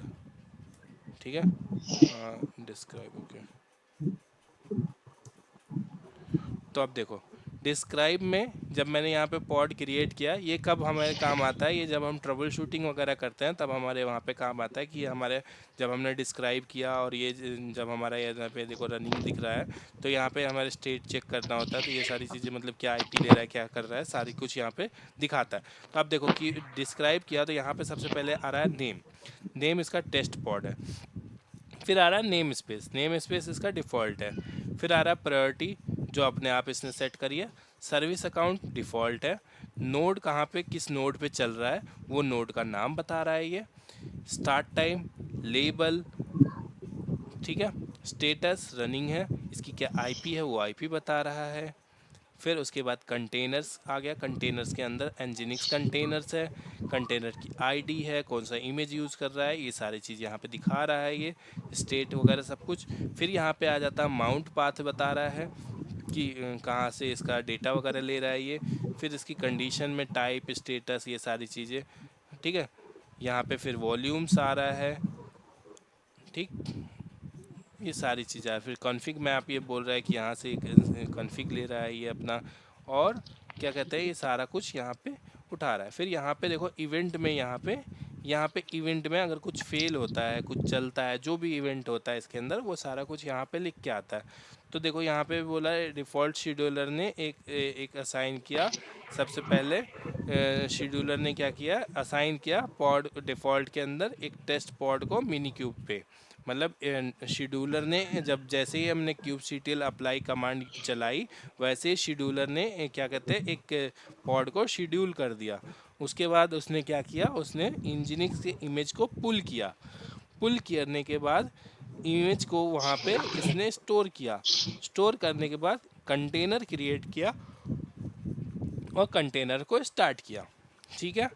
B: ठीक है, डिस्क्राइब ओके। तो अब देखो डिस्क्राइब में जब मैंने यहाँ पे पॉड क्रिएट किया, ये कब हमारे काम आता है, ये जब हम ट्रबल शूटिंग वगैरह करते हैं तब हमारे वहाँ पे काम आता है कि हमारे जब हमने डिस्क्राइब किया और ये जब हमारा यहाँ पे देखो रनिंग दिख रहा है, तो यहाँ पे हमारे स्टेट चेक करना होता है। तो ये सारी चीज़ें मतलब क्या IP ले रहा है, क्या कर रहा है, सारी कुछ यहाँ पे दिखाता है। तो आप देखो कि डिस्क्राइब किया तो यहाँ पे सबसे पहले आ रहा है नेम इसका टेस्ट पॉड है। फिर आ रहा है नेम स्पेस इसका डिफ़ॉल्ट है। फिर आ रहा है प्रायोरिटी जो अपने आप इसने सेट करी है। सर्विस अकाउंट डिफ़ॉल्ट है। नोड कहाँ पे किस नोड पे चल रहा है वो नोड का नाम बता रहा है ये। स्टार्ट टाइम, लेबल, ठीक है, स्टेटस रनिंग है, इसकी क्या IP है वो IP बता रहा है। फिर उसके बाद कंटेनर्स आ गया, कंटेनर्स के अंदर एनजिनिक्स कंटेनर्स है, कंटेनर की ID है, कौन सा इमेज यूज़ कर रहा है, ये सारी चीज़ यहाँ पे दिखा रहा है, ये स्टेट वगैरह सब कुछ। फिर यहाँ पे आ जाता है माउंट पाथ बता रहा है कि कहाँ से इसका डेटा वगैरह ले रहा है ये। फिर इसकी कंडीशन में टाइप, स्टेटस, ये सारी चीज़ें। ठीक है, यहाँ पे फिर वॉल्यूम्स आ रहा है। ठीक, ये सारी चीज़ें है। फिर कॉन्फ़िग में आप ये बोल रहा है कि यहाँ से कॉन्फ़िग ले रहा है ये अपना, और क्या कहते हैं ये सारा कुछ यहाँ पे उठा रहा है। फिर यहाँ पे देखो इवेंट में, यहाँ पे इवेंट में अगर कुछ फेल होता है, कुछ चलता है, जो भी इवेंट होता है इसके अंदर वो सारा कुछ यहाँ पे लिख के आता है। तो देखो यहाँ पे बोला है डिफ़ॉल्ट शेड्यूलर ने एक असाइन किया। सबसे पहले शेड्यूलर ने क्या किया, असाइन किया पॉड डिफ़ॉल्ट के अंदर एक टेस्ट पॉड को मिनी क्यूब पे। मतलब शेड्यूलर ने जब जैसे ही हमने kubectl अप्लाई कमांड चलाई वैसे ही शेड्यूलर ने क्या कहते हैं एक पॉड को शेड्यूल कर दिया। उसके बाद उसने क्या किया, उसने इंजीनिक्स के इमेज को पुल करने के बाद इमेज को वहाँ पे इसने स्टोर किया। स्टोर करने के बाद कंटेनर क्रिएट किया और कंटेनर को स्टार्ट किया। ठीक है,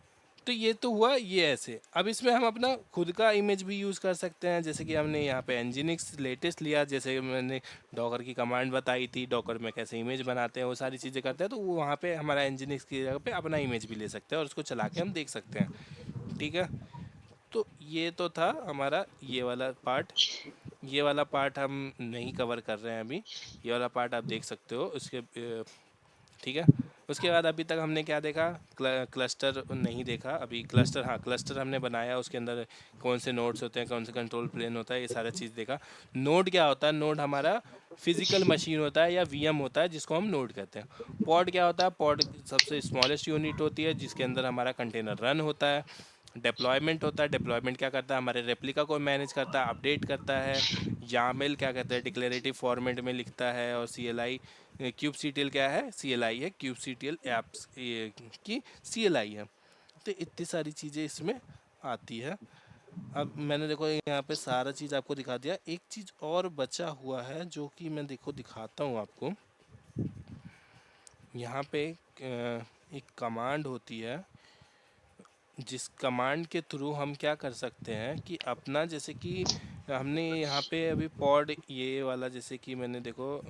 B: तो ये तो हुआ ये ऐसे। अब इसमें हम अपना खुद का इमेज भी यूज़ कर सकते हैं, जैसे कि हमने यहाँ पे एनजिनिक्स लेटेस्ट लिया, जैसे मैंने डॉकर की कमांड बताई थी, डॉकर में कैसे इमेज बनाते हैं वो सारी चीज़ें करते हैं, तो वो वहाँ पे हमारा एनजिनिक्स की जगह पे अपना इमेज भी ले सकते हैं और उसको चला के हम देख सकते हैं। ठीक है, तो ये तो था हमारा ये वाला पार्ट। ये वाला पार्ट हम नहीं कवर कर रहे हैं अभी, ये वाला पार्ट आप देख सकते हो उसके। ठीक है, उसके बाद अभी तक हमने क्या देखा, क्लस्टर नहीं देखा अभी। क्लस्टर, हाँ क्लस्टर हमने बनाया, उसके अंदर कौन से नोड्स होते हैं, कौन से कंट्रोल प्लेन होता है, ये सारा चीज़ देखा। नोड क्या होता है, नोड हमारा फिजिकल मशीन होता है या VM होता है जिसको हम नोड कहते हैं। पॉड क्या होता है, पॉड सबसे स्मॉलेस्ट यूनिट होती है जिसके अंदर हमारा कंटेनर रन होता है। डिप्लॉयमेंट होता है, डिप्लॉयमेंट क्या करता है, हमारे रेप्लिका को मैनेज करता है, अपडेट करता है। यामेल क्या कहते हैं, डिक्लेरेटिव फॉर्मेट में लिखता है। और CLI, kubectl क्या है, CLI है, kubectl ऐप्स की CLI है। तो इतनी सारी चीज़ें इसमें आती है। अब मैंने देखो यहाँ पे सारा चीज़ आपको दिखा दिया। एक चीज़ और बचा हुआ है जो कि मैं देखो दिखाता हूँ आपको। यहाँ पे एक कमांड होती है जिस कमांड के थ्रू हम क्या कर सकते हैं कि अपना जैसे कि हमने यहाँ पे अभी पॉड ये वाला, जैसे कि मैंने देखो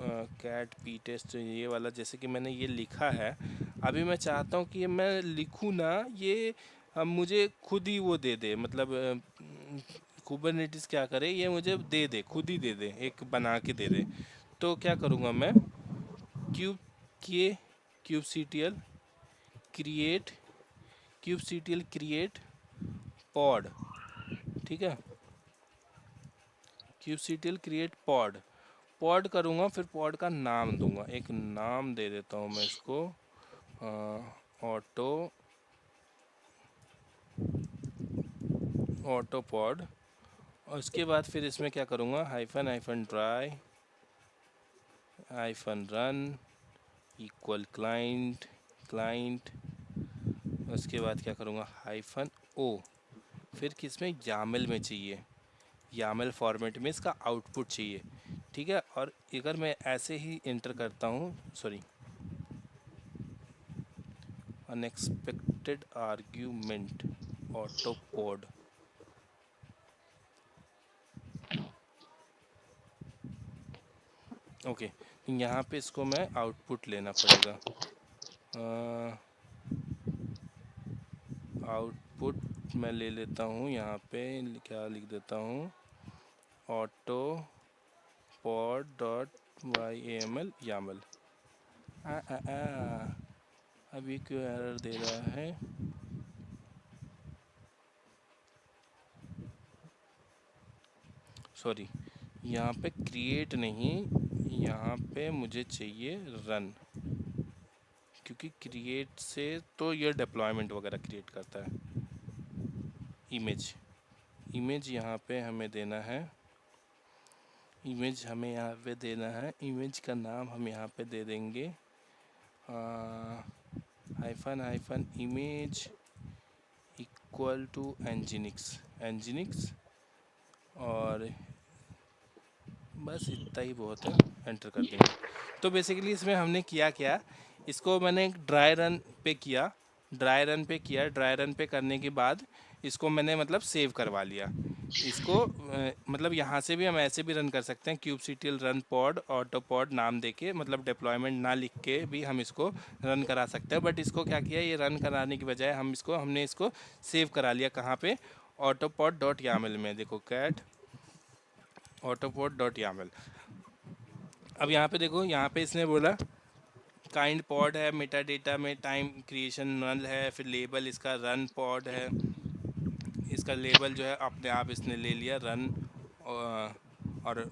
B: कैट पी टेस्ट ये वाला जैसे कि मैंने ये लिखा है, अभी मैं चाहता हूँ कि मैं लिखूँ ना, ये मुझे खुद ही वो दे दे, मतलब कुबरनेटिस क्या करे, ये मुझे दे दे, खुद ही दे दे, एक बना के दे दे। तो क्या करूँगा मैं, क्यूब के क्यूबसीटीएल क्रिएट क्यूबसीटीएल क्रिएट पॉड, ठीक है, क्यूबसीटीएल क्रिएट पॉड, पॉड करूँगा, फिर पॉड का नाम दूंगा, एक नाम दे देता हूँ मैं इसको, ऑटो ऑटो पॉड। और उसके बाद फिर इसमें क्या करूँगा, hyphen hyphen try hyphen run equal client client. उसके बाद क्या करूँगा, हाइफन ओ, फिर किस में, यामल में चाहिए, यामल फॉर्मेट में इसका आउटपुट चाहिए, ठीक है। और अगर मैं ऐसे ही एंटर करता हूँ, sorry, unexpected argument auto pod, okay, यहाँ पे इसको मैं आउटपुट लेना पड़ेगा, आउटपुट मैं ले लेता हूँ, यहाँ पे क्या लिख देता हूँ, auto pod dot YAML Yamala. अभी क्यों एरर दे रहा है, सॉरी, यहाँ पे क्रिएट नहीं, यहाँ पे मुझे चाहिए रन, क्योंकि क्रिएट से तो ये डिप्लॉयमेंट वगैरह क्रिएट करता है। इमेज यहाँ पे हमें देना है, इमेज हमें यहाँ पे देना है, इमेज का नाम हम यहाँ पे दे देंगे hyphen hyphen image equal to nginx, और बस इतना ही बहुत है, एंटर कर देंगे। तो बेसिकली इसमें हमने किया क्या, इसको मैंने ड्राई रन पे किया, ड्राई रन पे करने के बाद इसको मैंने मतलब सेव करवा लिया इसको, मतलब यहाँ से भी हम ऐसे भी रन कर सकते हैं, क्यूबसीटीएल रन पॉड ऑटो पॉड नाम देके, मतलब डिप्लॉयमेंट ना लिख के भी हम इसको रन करा सकते हैं। बट इसको क्या किया, ये रन कराने की बजाय हमने इसको सेव करा लिया, कहाँ पे, ऑटोपॉड डॉट यामल में, देखो कैट ऑटोपॉड डॉट यामल। अब यहाँ पे देखो, यहाँ पे इसने बोला काइंड पॉड है, मेटा डेटा में टाइम क्रिएशन नल है, फिर लेबल इसका रन पॉड है, इसका लेबल जो है अपने आप इसने ले लिया रन, और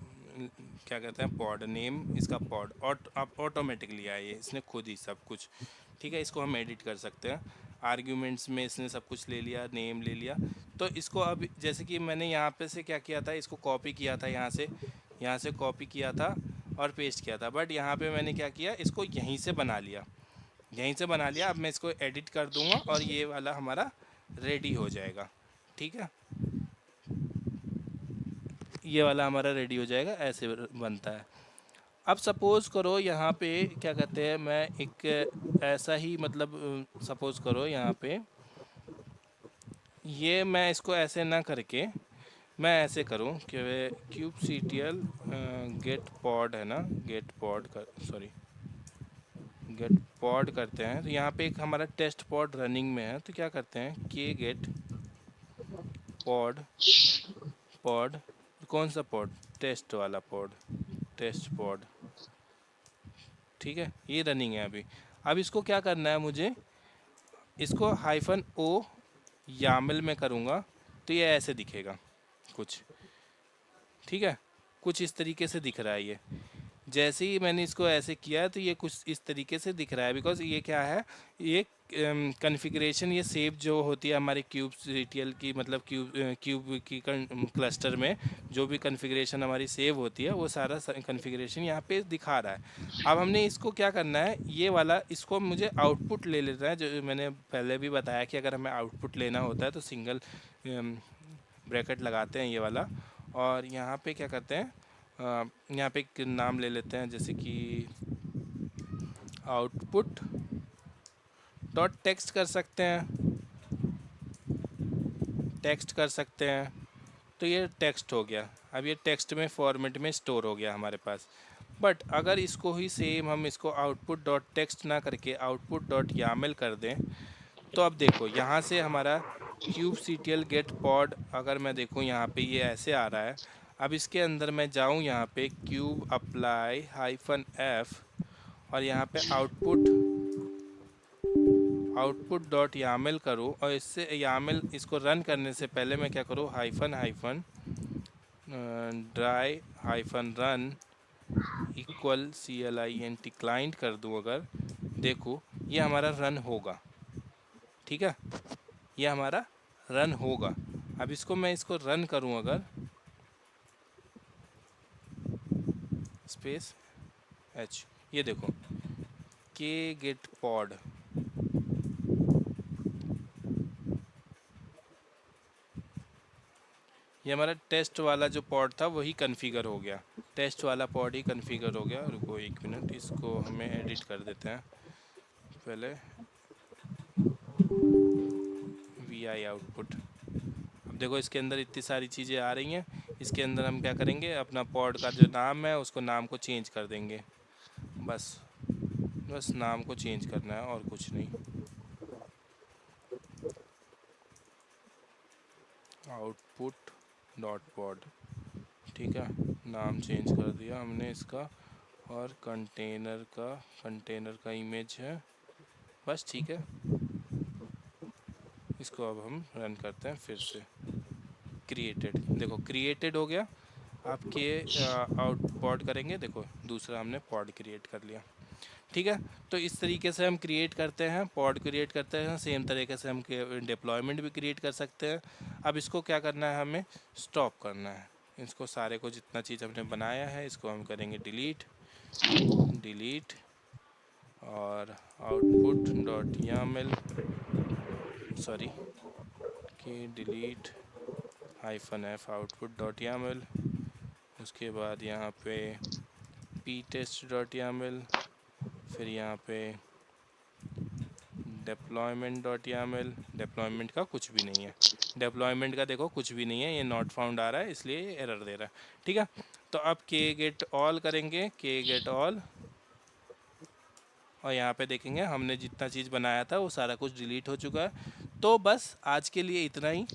B: क्या कहते हैं पॉड नेम इसका पॉड, अब ऑटोमेटिकली आया ये, इसने खुद ही सब कुछ, ठीक है। इसको हम एडिट कर सकते हैं, आर्ग्यूमेंट्स में इसने सब कुछ ले लिया, नेम ले लिया। तो इसको अब जैसे कि मैंने यहाँ पे से क्या किया था, इसको कॉपी किया था, यहाँ से कॉपी किया था और पेस्ट किया था, बट यहाँ पे मैंने क्या किया, इसको यहीं से बना लिया, अब मैं इसको एडिट कर दूंगा और ये वाला हमारा रेडी हो जाएगा, ठीक है, ये वाला हमारा रेडी हो जाएगा, ऐसे बनता है। अब सपोज़ करो यहाँ पे क्या कहते हैं, मैं एक ऐसा ही मतलब सपोज़ करो यहाँ पे ये मैं इसको ऐसे ना करके मैं ऐसे करूँ कि क्यूबसीटीएल गेट पॉड है ना, गेट पॉड करते हैं। तो यहाँ पे एक हमारा टेस्ट पॉड रनिंग में है, तो क्या करते हैं, के गेट पॉड कौन सा पॉड, टेस्ट वाला पॉड, टेस्ट पॉड, ठीक है, ये रनिंग है अभी। अब इसको क्या करना है मुझे, इसको हाइफन ओ यामल में करूँगा तो ये ऐसे दिखेगा कुछ, ठीक है, कुछ इस तरीके से दिख रहा है ये। जैसे ही मैंने इसको ऐसे किया है तो ये कुछ इस तरीके से दिख रहा है, बिकॉज ये क्या है, ये कॉन्फ़िगरेशन, ये सेव जो होती है हमारे क्यूबसीटीएल की, मतलब क्यूब की क्लस्टर में जो भी कॉन्फ़िगरेशन हमारी सेव होती है वो सारा कॉन्फ़िगरेशन यहाँ पे दिखा रहा है। अब हमने इसको क्या करना है, ये वाला इसको मुझे आउटपुट ले लेना है, जो मैंने पहले भी बताया कि अगर हमें आउटपुट लेना होता है तो सिंगल ब्रैकेट लगाते हैं ये वाला, और यहाँ पे क्या करते हैं, यहाँ पे एक नाम ले लेते हैं, जैसे कि आउटपुट डॉट टेक्स्ट कर सकते हैं, तो ये टेक्स्ट हो गया। अब ये टेक्स्ट में फॉर्मेट में स्टोर हो गया हमारे पास। बट अगर इसको ही सेम हम इसको आउटपुट डॉट टेक्स्ट ना करके आउटपुट डॉट यामल कर दें, तो अब देखो यहाँ से हमारा kubectl गेट पॉड, अगर मैं देखूँ यहाँ पे ये ऐसे आ रहा है। अब इसके अंदर मैं जाऊँ यहाँ पे क्यूब अप्लाई -f और यहाँ पे आउटपुट डॉट यामल करूँ, और इससे यामल इसको रन करने से पहले मैं क्या करूँ, hyphen dry -run equal CLINT client कर दूँ। अगर देखो ये हमारा रन होगा, ठीक है, ये हमारा रन होगा। अब इसको मैं रन करूं, अगर स्पेस h, ये देखो के गेट पॉड, ये हमारा टेस्ट वाला जो पॉड था वही कन्फिगर हो गया, टेस्ट वाला पॉड ही कन्फिगर हो गया। रुको 1 मिनट, इसको हमें एडिट कर देते हैं पहले, vi आउटपुट। अब देखो इसके अंदर इतनी सारी चीज़ें आ रही हैं। इसके अंदर हम क्या करेंगे, अपना पॉड का जो नाम है उसको नाम को चेंज कर देंगे, बस नाम को चेंज करना है और कुछ नहीं। आउटपुट डॉट पॉड, ठीक है, नाम चेंज कर दिया हमने इसका, और कंटेनर का इमेज है, बस ठीक है। इसको अब हम रन करते हैं फिर से। क्रिएटेड, देखो क्रिएटेड हो गया। आपके आउट पॉड करेंगे, देखो दूसरा हमने पॉड क्रिएट कर लिया, ठीक है। तो इस तरीके से हम क्रिएट करते हैं, पॉड क्रिएट करते हैं। सेम तरीके से हम डिप्लॉयमेंट भी क्रिएट कर सकते हैं। अब इसको क्या करना है, हमें स्टॉप करना है। इसको सारे को जितना चीज़ हमने बनाया है इसको हम करेंगे डिलीट और आउटपुट डॉट यामल, सॉरी कि delete -f output dot Yamala. उसके बाद यहाँ पे ptest.yaml, फिर यहाँ पे deployment.yaml। डिप्लॉयमेंट का कुछ भी नहीं है, डिप्लॉयमेंट का देखो कुछ भी नहीं है, ये नॉट फाउंड आ रहा है इसलिए ये एरर दे रहा है, ठीक है। तो अब kget all करेंगे, kget all, और यहाँ पे देखेंगे हमने जितना चीज़ बनाया था वो सारा कुछ डिलीट हो चुका है। तो बस आज के लिए इतना ही,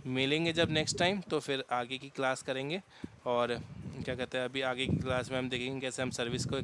B: मिलेंगे जब नेक्स्ट टाइम तो फिर आगे की क्लास करेंगे। और क्या कहते हैं, अभी आगे की क्लास में हम देखेंगे कैसे हम सर्विस को